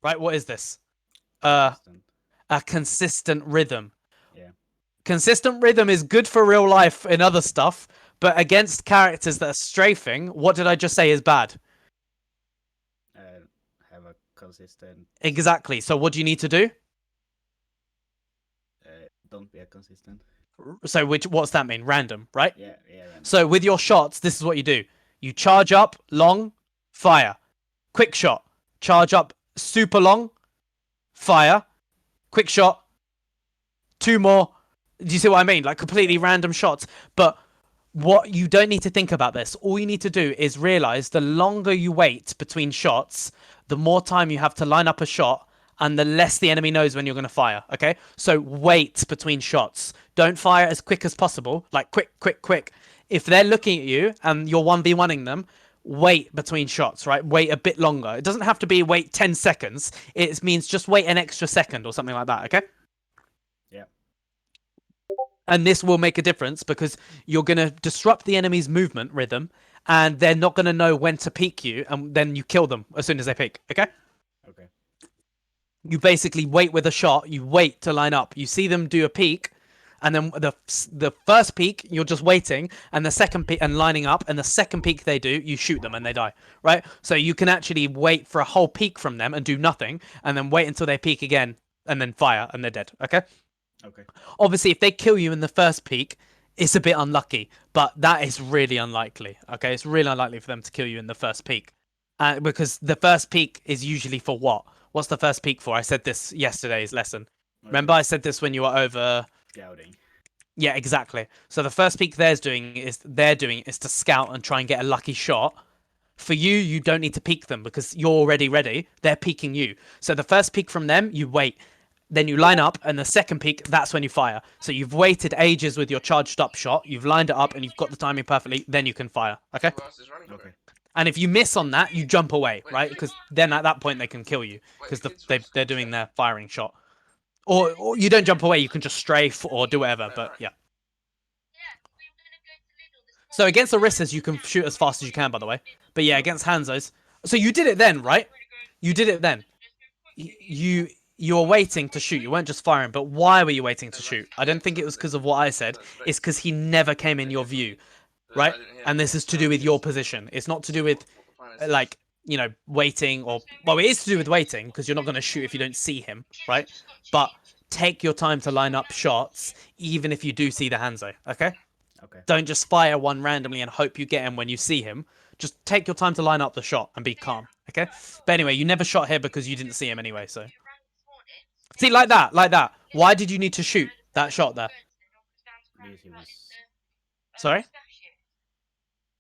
Right, what is this? A consistent rhythm. Yeah. Consistent rhythm is good for real life and other stuff, but against characters that are strafing, what did I just say is bad? Have a consistent. Exactly. So what do you need to do? Don't be a consistent. So what's that mean? Random, right? Yeah, random. So with your shots, this is what you do. You charge up, long, fire. Quick shot. Charge up, super long, fire. Quick shot. 2 more. Do you see what I mean? Like completely random shots. But what you don't need to think about this. All you need to do is realize the longer you wait between shots, the more time you have to line up a shot, and the less the enemy knows when you're going to fire, okay? So wait between shots. Don't fire as quick as possible. Like quick. If they're looking at you and you're 1v1ing them, wait between shots, right? Wait a bit longer. It doesn't have to be wait 10 seconds. It means just wait an extra second or something like that, okay? Yeah. And this will make a difference because you're going to disrupt the enemy's movement rhythm, and they're not going to know when to peek you, and then you kill them as soon as they peek, okay? Okay. You basically wait with a shot. You wait to line up. You see them do a peek, and then the first peek you're just waiting, and the second peek and lining up, and the second peek they do, you shoot them and they die, right? So you can actually wait for a whole peek from them and do nothing, and then wait until they peek again, and then fire, and they're dead. Okay. Okay. Obviously, if they kill you in the first peek, it's a bit unlucky, but that is really unlikely. Okay, it's really unlikely for them to kill you in the first peek, because the first peek is usually for what? What's the first peek for? I said this yesterday's lesson. Okay. Remember, I said this when you were over. Scouting. Yeah, exactly. So the first peek they're doing is to scout and try and get a lucky shot. For you, you don't need to peek them because you're already ready. They're peeking you. So the first peek from them, you wait. then you line up, and the second peek, that's when you fire. So you've waited ages with your charged up shot, you've lined it up, and you've got the timing perfectly, then you can fire, okay? Who else is running for Okay. it? And if you miss on that, you jump away, right? Because then at that point they can kill you, because they're doing their firing shot. Or you don't jump away, you can just strafe or do whatever, but yeah. So against Orissa's, you can shoot as fast as you can, by the way. But yeah, against Hanzo's. So you did it then, right? You did it then. You were waiting to shoot. You weren't just firing. But why were you waiting to shoot? I don't think it was because of what I said. It's because he never came in your view, right? And this is to do with your position. It's not to do with, like, you know, waiting or... Well, it is to do with waiting, because you're not going to shoot if you don't see him, right? But take your time to line up shots, even if you do see the Hanzo, okay? Okay. Don't just fire one randomly and hope you get him when you see him. Just take your time to line up the shot and be calm, okay? But anyway, you never shot here because you didn't see him anyway, so... See, like that, like that. Why did you need to shoot that shot there? Because he was Sorry?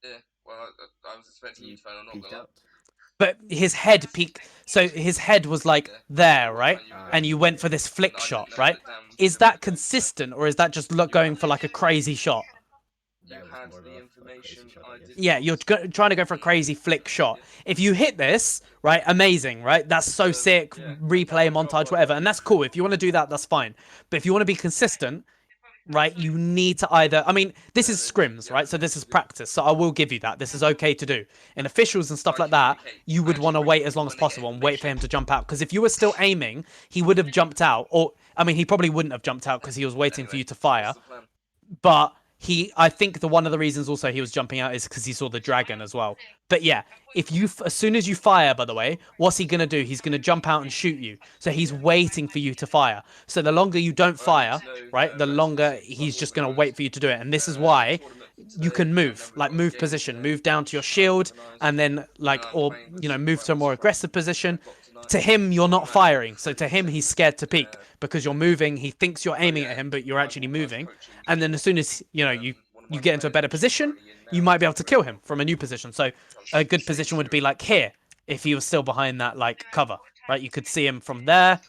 Yeah, well, I was expecting you to fail. I'm not peeked gonna lie. out. But his head peaked... So his head was like there, right? And you went for this flick shot, right? Is that consistent, or is that just going for like a crazy shot? You That was had more of the a information. crazy shot, I guess. Yeah, you're trying to go for a crazy flick shot. If you hit this, right, amazing, right? That's so sick, replay, montage, whatever. And that's cool. If you want to do that, that's fine. But if you want to be consistent, right, you need to either... I mean, this is scrims, right? So this is practice. So I will give you that. This is okay to do. In officials and stuff like that, you would want to wait as long as possible and wait for him to jump out. Because if you were still aiming, he would have jumped out. Or, I mean, he probably wouldn't have jumped out because he was waiting for you to fire. But I think one of the reasons also he was jumping out is because he saw the dragon as well. But yeah, if you, as soon as you fire, by the way, what's he going to do? He's going to jump out and shoot you. So he's waiting for you to fire. So the longer you don't fire, right, the longer he's just going to wait for you to do it. And this is why you can move, like move position, move down to your shield, and then like, or, you know, move to a more aggressive position. To him, you're not firing. So to him, he's scared to peek because you're moving. He thinks you're aiming at him, but you're actually moving. And then as soon as, you know, you get into a better position, you might be able to kill him from a new position. So a good position would be like here, if he was still behind that like cover, right? You could see him from there,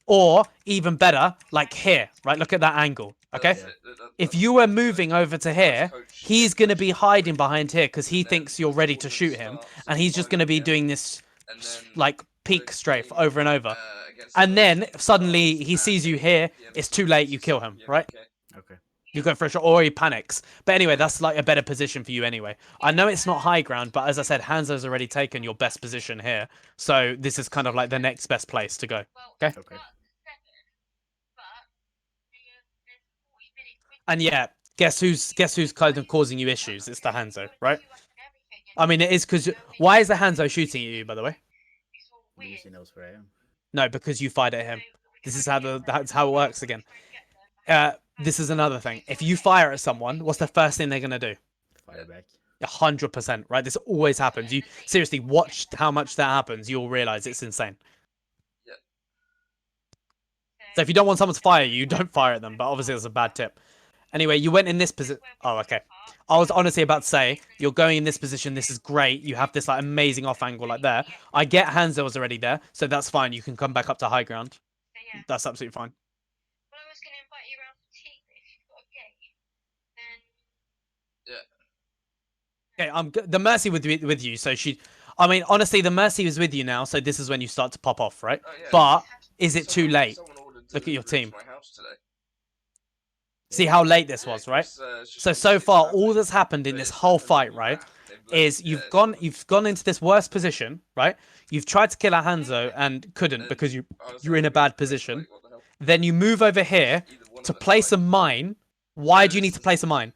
or even better, like here, right? Look at that angle, okay? If you were moving over to here, he's going to be hiding behind here because he thinks you're ready to shoot him, and he's just going to be doing this like peek strafe over and over. And then suddenly he sees you here, it's too late, you kill him, right? Okay. You go for a shot, or he panics. But anyway, that's like a better position for you anyway. I know it's not high ground, but as I said, Hanzo's already taken your best position here. So this is kind of like the next best place to go. Okay? Okay. And yeah, guess who's kind of causing you issues? It's the Hanzo, right? I mean, it is because... Why is the Hanzo shooting at you, by the way? Because he knows where I am. No, because you fired at him. This is that's how it works again. This is another thing. If you fire at someone, what's the first thing they're gonna do? Fire back. 100%, right? This always happens. You seriously watch how much that happens. You'll realize it's insane. Yeah. So if you don't want someone to fire you, don't fire at them. But obviously, it's a bad tip. Anyway, you went in this position. Oh, okay. I was honestly about to say, you're going in this position. This is great. You have this like amazing off angle like there. I get Hanzo was already there, so that's fine. You can come back up to high ground. That's absolutely fine. Okay, the Mercy with you. So I mean, honestly, the Mercy is with you now. So this is when you start to pop off, right? But is it too late? Look at your team. See how late this was, right? So far, all that's happened in this whole fight, right, is you've gone into this worst position, right? You've tried to kill a Hanzo and couldn't because you're in a bad position. Then you move over here to place a mine. Why do you need to place a mine?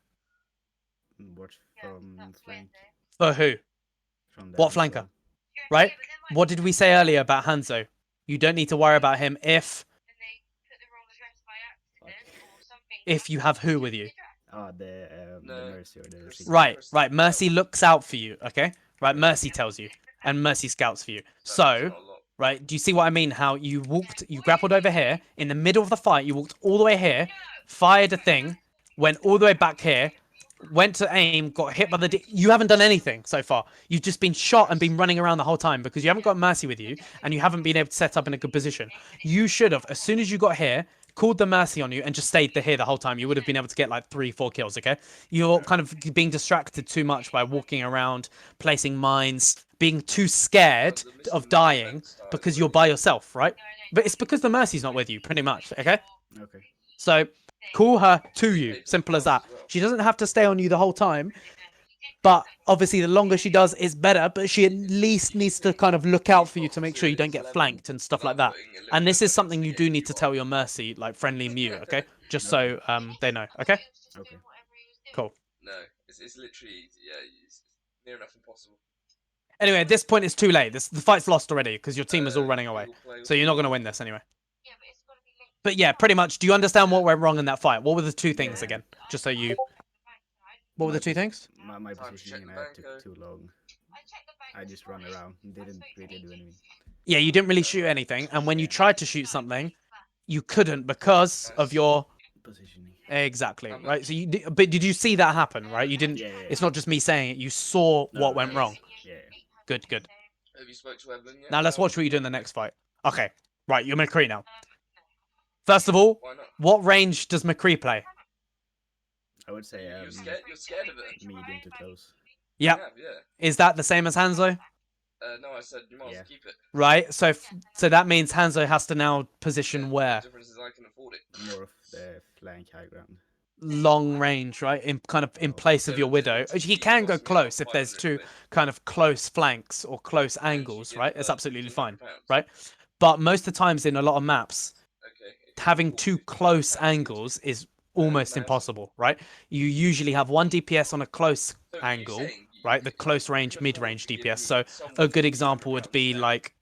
Watch from flank. For who? From the What Hanzo. flanker? Right? What did we say earlier about Hanzo? You don't need to worry about him if you have who with you. Ah, the Mercy or the Secret. Right. Mercy looks out for you, okay? Right, Mercy tells you. And Mercy scouts for you. So, right, do you see what I mean? How you grappled over here, in the middle of the fight, you walked all the way here, fired a thing, went all the way back here, went to aim, got hit by the. You haven't done anything so far. You've just been shot and been running around the whole time because you haven't got Mercy with you and you haven't been able to set up in a good position. You should have, as soon as you got here, called the Mercy on you and just stayed here the whole time. You would have been able to get like 3-4 kills. Okay, you're kind of being distracted too much by walking around, placing mines, being too scared of dying because you're by yourself, right? But it's because the Mercy's not with you, pretty much. Okay. Okay. So call her to you. Simple as that. She doesn't have to stay on you the whole time. But obviously, the longer she does, it's better. But she at least needs to kind of look out for you to make sure you don't get flanked and stuff like that. And this is something you do need to tell your Mercy, like friendly mute, okay? Just so they know, okay? Okay. Cool. No, it's literally it's near enough impossible. Anyway, at this point, it's too late. The fight's lost already because your team is all running away. So you're not going to win this anyway. But yeah, pretty much. Do you understand what went wrong in that fight? What were the two things again? Just so you. What were the two things? My Time to positioning check the took too long. I just run around and didn't really do anything. Yeah, you didn't really shoot anything, and when you tried to shoot something, you couldn't because of your Positioning. exactly right. So but did you see that happen? Right, you didn't. Yeah. It's not just me saying it. You saw what went wrong. Yeah. Good, good. Have you spoke to Evelyn yet? Now let's watch what you do in the next fight. Okay, right, you're McCree now. First of all, Why not? what range does McCree play? I would say You're scared of it. medium to close. Yep. Yeah. Is that the same as Hanzo? No, I said you might as well keep it. Right. So that means Hanzo has to now position where? The difference is I can afford it. More of the flank high ground. Long range, right? In place of your Widow. He can go close if there's two kind of close flanks or close angles, right? It's absolutely fine, right? But most of the times in a lot of maps, having two close angles is almost impossible, right? You usually have one DPS on a close angle, right? The close range, mid range DPS. So a good example would be like,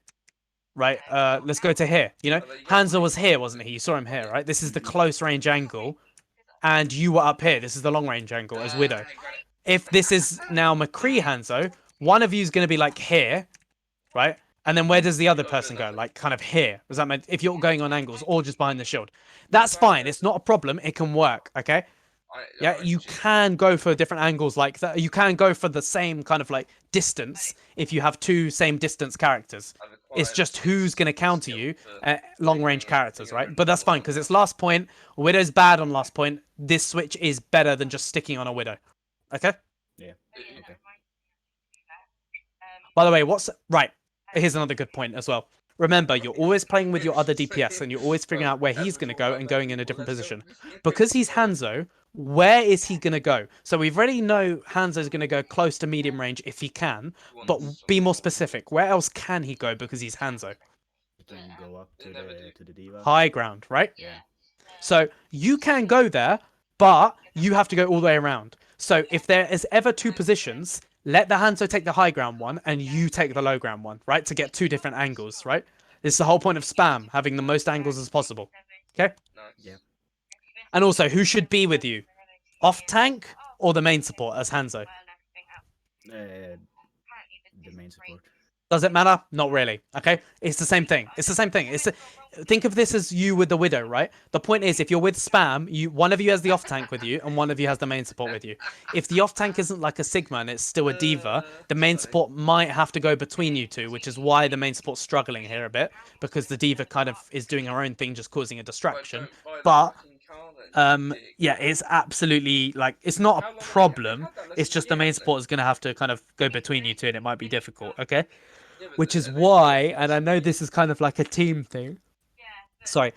right? Let's go to here. You know, Hanzo was here, wasn't he? You saw him here, right? This is the close range angle. And you were up here. This is the long range angle as Widow. If this is now McCree Hanzo, one of you is going to be like here, right? And then where does the other person go? Like kind of here. Does that mean if you're going on angles or just behind the shield? That's fine. It's not a problem. It can work. Okay. Yeah, you can go for different angles like that. You can go for the same kind of like distance if you have two same distance characters. It's just who's going to counter you long range characters, right? But that's fine because it's last point. Widow's bad on last point. This switch is better than just sticking on a Widow. Okay? Yeah. Okay. By the way, right. Here's another good point as well. Remember, you're always playing with your other DPS and you're always figuring out where he's going to go and going in a different position. Because he's Hanzo, where is he going to go? So we've already know Hanzo's going to go close to medium range if he can, but be more specific. Where else can he go because he's Hanzo? He can go up to the diva. High ground, right? Yeah. So you can go there, but you have to go all the way around. So if there is ever two positions, let the Hanzo take the high ground one and you take the low ground one, right? To get two different angles, right? This is the whole point of spam, having the most angles as possible. Okay? Yeah. And also, who should be with you? Off tank or the main support as Hanzo? The main support. Does it matter? Not really. Okay, it's the same thing. It's the same thing. Think of this as you with the Widow, right? The point is, if you're with spam, one of you has the off tank with you, and one of you has the main support with you. If the off tank isn't like a Sigma and it's still a diva, the main support might have to go between you two, which is why the main support's struggling here a bit because the diva kind of is doing her own thing, just causing a distraction. But yeah, it's absolutely like it's not a problem. It's just the main support is going to have to kind of go between you two, and it might be difficult. Okay. Which is why, and I know this is kind of like a team thing. Sorry,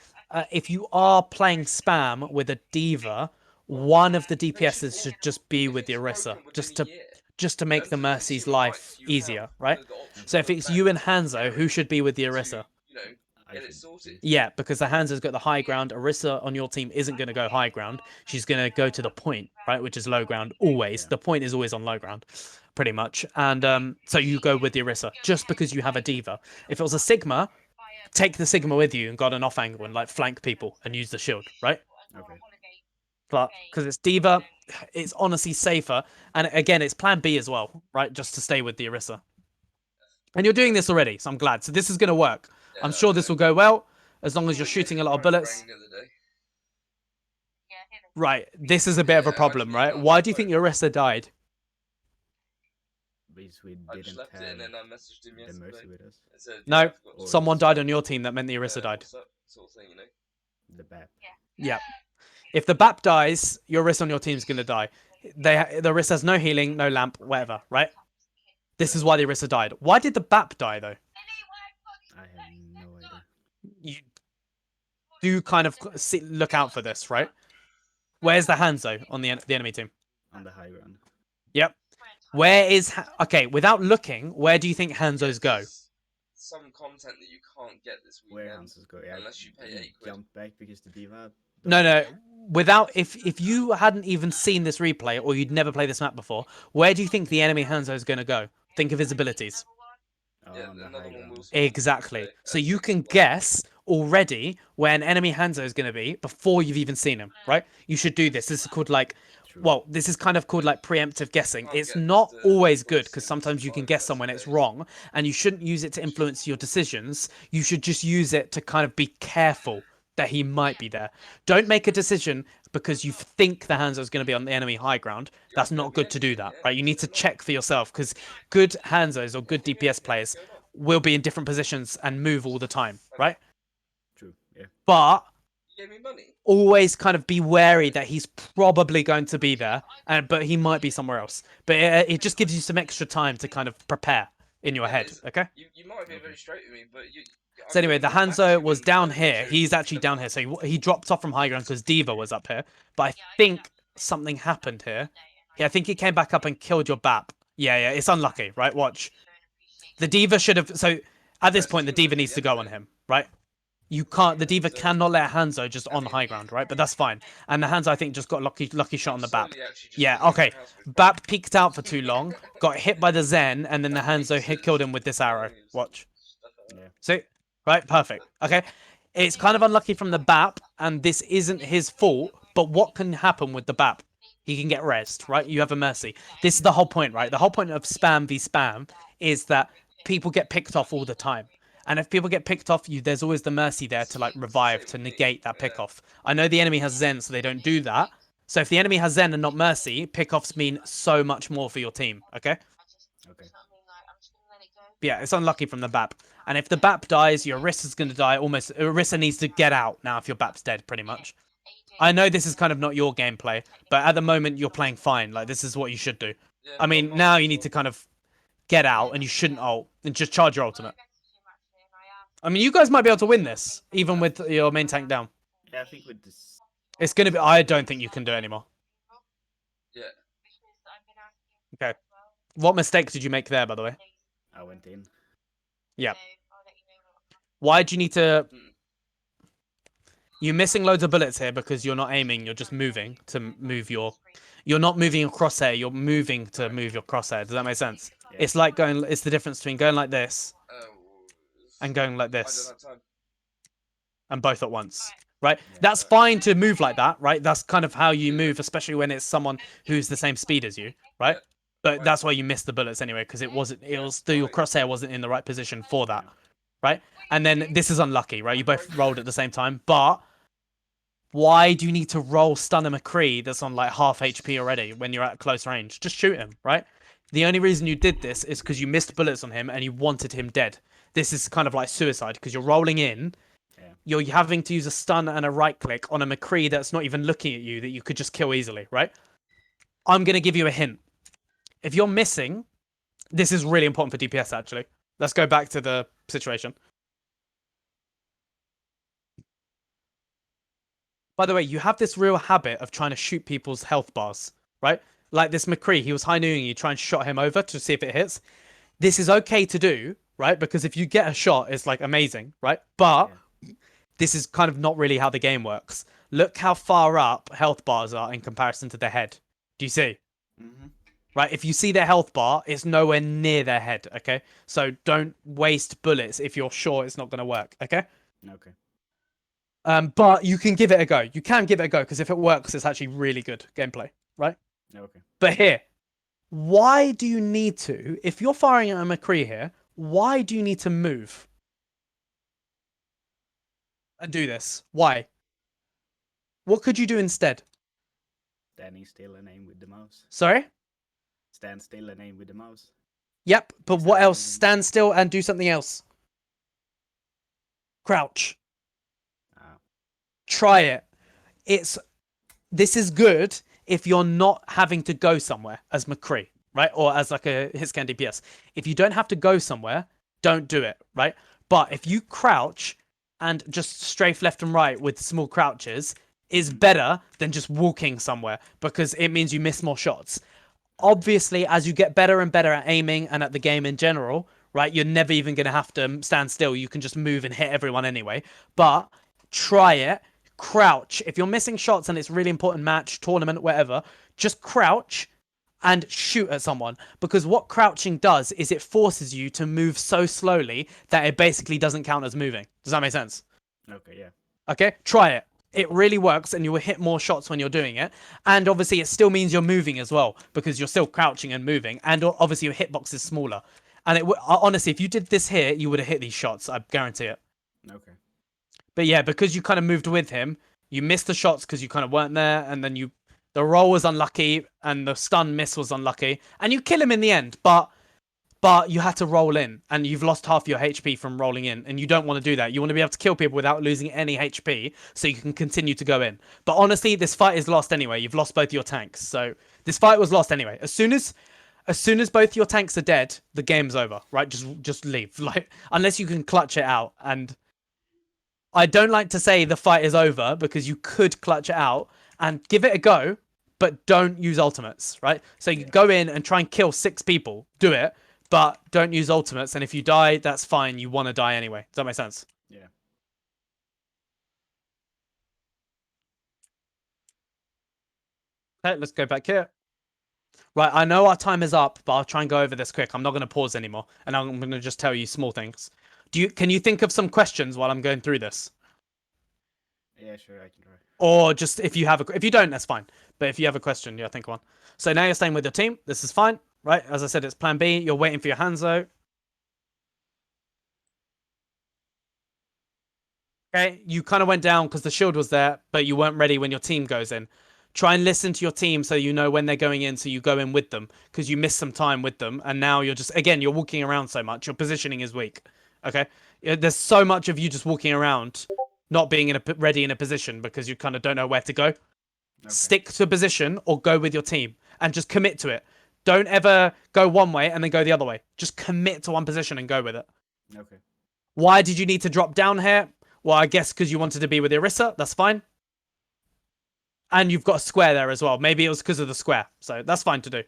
if you are playing spam with a diva, one of the DPSs should just be with the Orisa, just to make the Mercy's life easier, right? So if it's you and Hanzo, who should be with the Orisa? Yeah, because the Hanzo's got the high ground. Orisa on your team isn't going to go high ground. She's going to go to the point, right, which is low ground always. The point is always on low ground, pretty much. And so you go with the Orisa just because you have a diva. If it was a Sigma, take the Sigma with you and got an off angle and like flank people and use the shield, right? Okay. But because it's diva, it's honestly safer. And again, it's plan B as well, right? Just to stay with the Orisa. And you're doing this already, so I'm glad. So this is going to work. I'm sure this will go well, as long as you're shooting a lot of bullets. Right. This is a bit of a Yeah, I problem, mean, right? on Why my do you think phone. Yorissa died? Because we I just didn't left it have and then I messaged him the yesterday. mercy with us. And said, yeah, No, I forgot to Or someone just died on your team that meant the Yorissa died. what's up? Sort of thing, you know. the BAP. Yeah. If the BAP dies, your Yorissa on your team's gonna die. The Yorissa has no healing, no lamp, whatever, right? This is why the Yorissa died. Why did the BAP die though? I have no idea. You do kind of look out for this, right? Where's the Hanzo on the enemy team? On the high ground. Yep. Where is okay? Without looking, where do you think Hanzo's go? There's some content that you can't get this Where weekend Hanzo's go? Yeah, unless you pay £8. jump back because the diva. No, don't- no. Without if you hadn't even seen this replay or you'd never played this map before, where do you think the enemy Hanzo is going to go? Think of his abilities. Yeah, On the another high one ground. will spawn Exactly. today So at you 6 can o'clock. guess already where an enemy Hanzo is going to be before you've even seen him, right? You should do this. This is called like, True. well, this is kind of called like preemptive guessing. Can't It's get not the always full good because sometimes you can CS5 guess someone it's today. wrong and you shouldn't use it to influence your decisions. You should just use it to kind of be careful that he might be there. Don't make a decision because you think the Hanzo is going to be on the enemy high ground. That's You're not good to do anything, that, yeah, right? You need to they're not. check for yourself because good Hanzos or good What do you mean? DPS Yeah, players what's going on? will be in different positions and move all the time, right? True. Yeah. But You gave me money. always kind of be wary that he's probably going to be there, but he might be somewhere else. But it just gives you some extra time to kind of prepare in your Yeah, head, it's- okay? You might be Okay. very straight with me, but you. So anyway, the Hanzo was down here. He's actually down here. So So he dropped off from high ground because Diva was up here. But I think something happened here. Yeah, I think he came back up and killed your BAP. Yeah, it's unlucky, right? Watch. The Diva should have... So at this point, the Diva needs to go on him, right? You can't... The Diva cannot let Hanzo just on high ground, right? But that's fine. And the Hanzo, I think, just got lucky shot on the BAP. Yeah, okay. BAP peeked out for too long, got hit by the Zen, and then the Hanzo killed him with this arrow. Watch. Yeah. See? Right? Perfect. Okay. It's kind of unlucky from the BAP, and this isn't his fault, but what can happen with the BAP? He can get rezzed, right? You have a mercy. This is the whole point, right? The whole point of spam v spam is that people get picked off all the time. And if people get picked off you, there's always the mercy there to like revive, to negate that pick off. I know the enemy has Zen, so they don't do that. So if the enemy has Zen and not mercy, pick-offs mean so much more for your team, okay? Okay. But yeah, it's unlucky from the BAP. And if the BAP dies, your Orissa's going to die almost. Orissa needs to get out now if your BAP's dead, pretty much. I know this is kind of not your gameplay, but at the moment you're playing fine. Like, this is what you should do. I mean, now you need to kind of get out and you shouldn't ult and just charge your ultimate. I mean, you guys might be able to win this, even with your main tank down. Yeah, I think with this. It's going to be... I don't think you can do it anymore. Yeah. Okay. What mistake did you make there, by the way? I went in. Yeah. Why do you need to... You're missing loads of bullets here because you're not aiming. You're just moving to move your... You're not moving your crosshair. You're moving to move your crosshair. Does that make sense? Yeah. It's like going... It's the difference between going like this Oh, and going like I don't this. have time. And both at once. Right? Yeah. That's fine to move like that, right? That's kind of how you move, especially when it's someone who's the same speed as you, right? Yeah. But that's why you missed the bullets anyway, because it was your crosshair wasn't in the right position for that, right? And then this is unlucky, right? You both rolled at the same time, but why do you need to roll stun a McCree that's on like half HP already when you're at close range? Just shoot him, right? The only reason you did this is because you missed bullets on him and you wanted him dead. This is kind of like suicide because you're rolling in. You're having to use a stun and a right click on a McCree that's not even looking at you that you could just kill easily, right? I'm going to give you a hint. If you're missing, this is really important for DPS, actually. Let's go back to the situation. By the way, you have this real habit of trying to shoot people's health bars, right? Like this McCree, he was high-nooing you, try and shot him over to see if it hits. This is okay to do, right? Because if you get a shot, it's like amazing, right? But this is kind of not really how the game works. Look how far up health bars are in comparison to their head. Do you see? Mm-hmm. Right, if you see their health bar, it's nowhere near their head, okay? So don't waste bullets if you're sure it's not going to work, okay? Okay. But you can give it a go. You can give it a go, because if it works, it's actually really good gameplay, right? Okay. But here, why do you need to, if you're firing at a McCree here, why do you need to move? And do this. Why? What could you do instead? Standing still and aim with the mouse. Sorry? Stand still and aim with the mouse. Yep, but what Exactly. else? Stand still and do something else. Crouch. Ah, Try it. This is good if you're not having to go somewhere as McCree, right? Or as like a hitscan DPS. If you don't have to go somewhere, don't do it, right? But if you crouch and just strafe left and right with small crouches is better than just walking somewhere because it means you miss more shots. Obviously, as you get better and better at aiming and at the game in general, right, you're never even going to have to stand still. You can just move and hit everyone anyway. But try it. Crouch. If you're missing shots and it's a really important match, tournament, whatever, just crouch and shoot at someone. Because what crouching does is it forces you to move so slowly that it basically doesn't count as moving. Does that make sense? okay, yeah. Okay, try it. It really works and you will hit more shots when you're doing it. And obviously it still means you're moving as well because you're still crouching and moving. And obviously your hitbox is smaller. And honestly, if you did this here, you would have hit these shots. I guarantee it. Okay. But yeah, because you kind of moved with him, you missed the shots because you kind of weren't there. And then the roll was unlucky and the stun miss was unlucky. And you kill him in the end. But you had to roll in and you've lost half your HP from rolling in and you don't want to do that. You want to be able to kill people without losing any HP so you can continue to go in. But honestly, this fight is lost anyway. You've lost both your tanks. So this fight was lost anyway. As soon as both your tanks are dead, the game's over, right? Just leave. Like unless you can clutch it out. And I don't like to say the fight is over because you could clutch it out and give it a go, but don't use ultimates, right? So you go in and try and kill 6 people. Do it. But don't use ultimates, and if you die, that's fine. You want to die anyway. Does that make sense? Yeah. Okay, let's go back here. Right, I know our time is up, but I'll try and go over this quick. I'm not going to pause anymore, and I'm going to just tell you small things. Can you think of some questions while I'm going through this? Yeah, sure, I can try. Or just if you don't, that's fine. But if you have a question, yeah, think of one. So now you're staying with your team. This is fine, right? As I said, it's plan B. You're waiting for your Hanzo. Okay, you kind of went down because the shield was there, but you weren't ready when your team goes in. Try and listen to your team so you know when they're going in, so you go in with them because you missed some time with them, and now you're just you're walking around so much. Your positioning is weak. Okay, there's so much of you just walking around, not being ready in a position because you kind of don't know where to go. Okay. Stick to a position or go with your team and just commit to it. Don't ever go one way and then go the other way. Just commit to one position and go with it. Okay. Why did you need to drop down here? Well, I guess because you wanted to be with Orisa. That's fine. And you've got a square there as well. Maybe it was because of the square. So that's fine to do.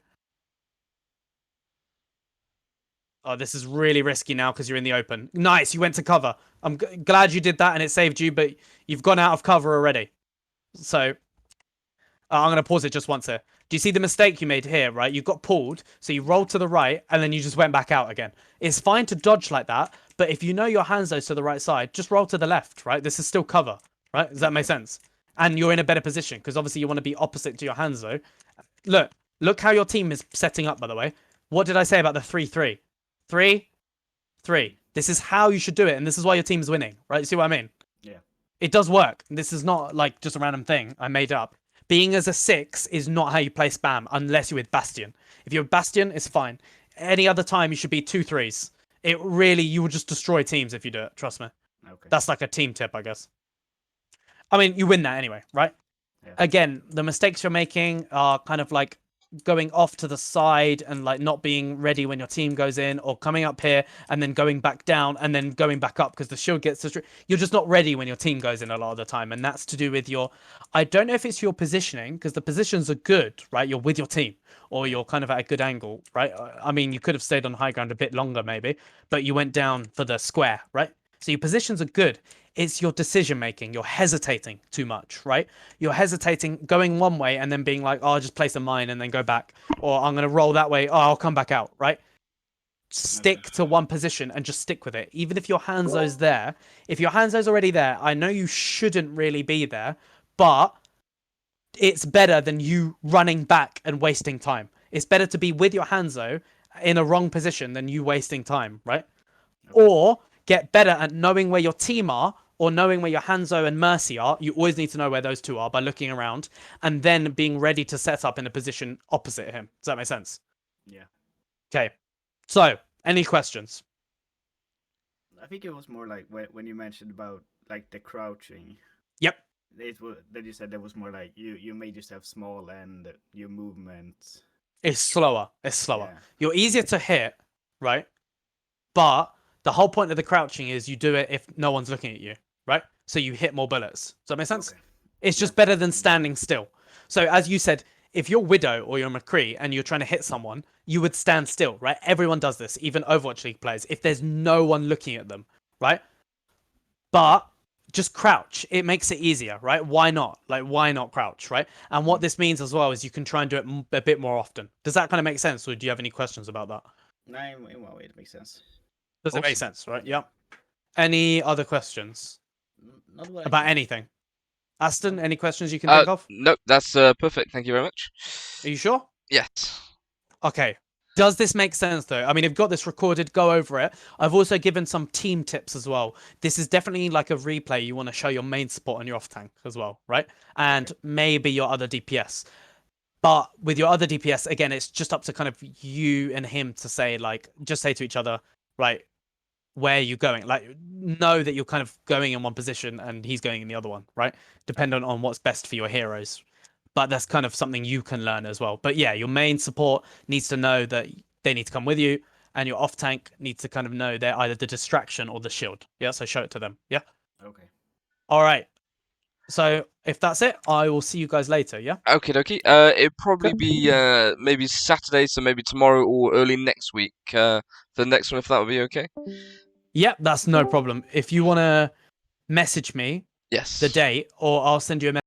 Oh, this is really risky now because you're in the open. Nice. You went to cover. I'm glad you did that and it saved you, but you've gone out of cover already. So I'm going to pause it just once here. Do you see the mistake you made here, right? You got pulled, so you rolled to the right, and then you just went back out again. It's fine to dodge like that, but if you know your Hanzo's to the right side, just roll to the left, right? This is still cover, right? Does that make sense? And you're in a better position, because obviously you want to be opposite to your Hanzo. Look how your team is setting up, by the way. What did I say about the 3-3? 3-3. This is how you should do it, and this is why your team's winning, right? You see what I mean? Yeah. It does work. This is not like just a random thing I made up. Being as a 6 is not how you play spam unless you're with Bastion. If you're with Bastion, it's fine. Any other time, you should be 2-3s. You will just destroy teams if you do it. Trust me. Okay. That's like a team tip, I guess. I mean, you win that anyway, right? Yeah. Again, the mistakes you're making are kind of like going off to the side and like not being ready when your team goes in, or coming up here and then going back down and then going back up because the shield gets you're just not ready when your team goes in a lot of the time, and that's to do with I don't know if it's your positioning, because the positions are good, right? You're with your team, or you're kind of at a good angle, right? I mean, you could have stayed on high ground a bit longer maybe, but you went down for the square, right? So your positions are good. It's your decision making. You're hesitating too much, right? You're hesitating, going one way and then being like, oh, I'll just place a mine and then go back. Or I'm going to roll that way. Oh, I'll come back out, right? Stick to one position and just stick with it. Even if your Hanzo's there. If your Hanzo's already there, I know you shouldn't really be there, but it's better than you running back and wasting time. It's better to be with your Hanzo in a wrong position than you wasting time, right? Or get better at knowing where your team are or knowing where your Hanzo and Mercy are. You always need to know where those two are by looking around, and then being ready to set up in a position opposite him. Does that make sense? Yeah. Okay. So, any questions? I think it was more like when you mentioned about like the crouching. Yep. It was that you said that was more like you made yourself small and your movement. It's slower. It's slower. Yeah. You're easier to hit, right? But the whole point of the crouching is you do it if no one's looking at you, right? So you hit more bullets. Does that make sense? Okay. It's just better than standing still. So as you said, if you're Widow or you're McCree and you're trying to hit someone, you would stand still, right? Everyone does this, even Overwatch League players, if there's no one looking at them, right? But just crouch. It makes it easier, right? Why not? Like, why not crouch, right? And what this means as well is you can try and do it a bit more often. Does that kind of make sense? Or do you have any questions about that? No, in one way it makes sense. Does it make Awesome. sense, right? Yeah. Any other questions Not what I about can- anything? Aston, any questions you can think of? Nope, that's perfect. Thank you very much. Are you sure? Yes. Okay. Does this make sense though? I mean, I've got this recorded, go over it. I've also given some team tips as well. This is definitely like a replay. You want to show your main support and your off tank as well, right? And maybe your other DPS. But with your other DPS, again, it's just up to kind of you and him to say, like, just say to each other, right, where are you going? Like, know that you're kind of going in one position and he's going in the other one, right? Dependent on what's best for your heroes. But that's kind of something you can learn as well. But yeah, your main support needs to know that they need to come with you, and your off tank needs to kind of know they're either the distraction or the shield. Yeah, so show it to them. Yeah. Okay. All right. So if that's it, I will see you guys later. Yeah. Okay, dokie. It'd probably be maybe Saturday, so maybe tomorrow or early next week. For the next one, if that would be okay. Yep, that's no problem. If you want to message me Yes. the date, or I'll send you a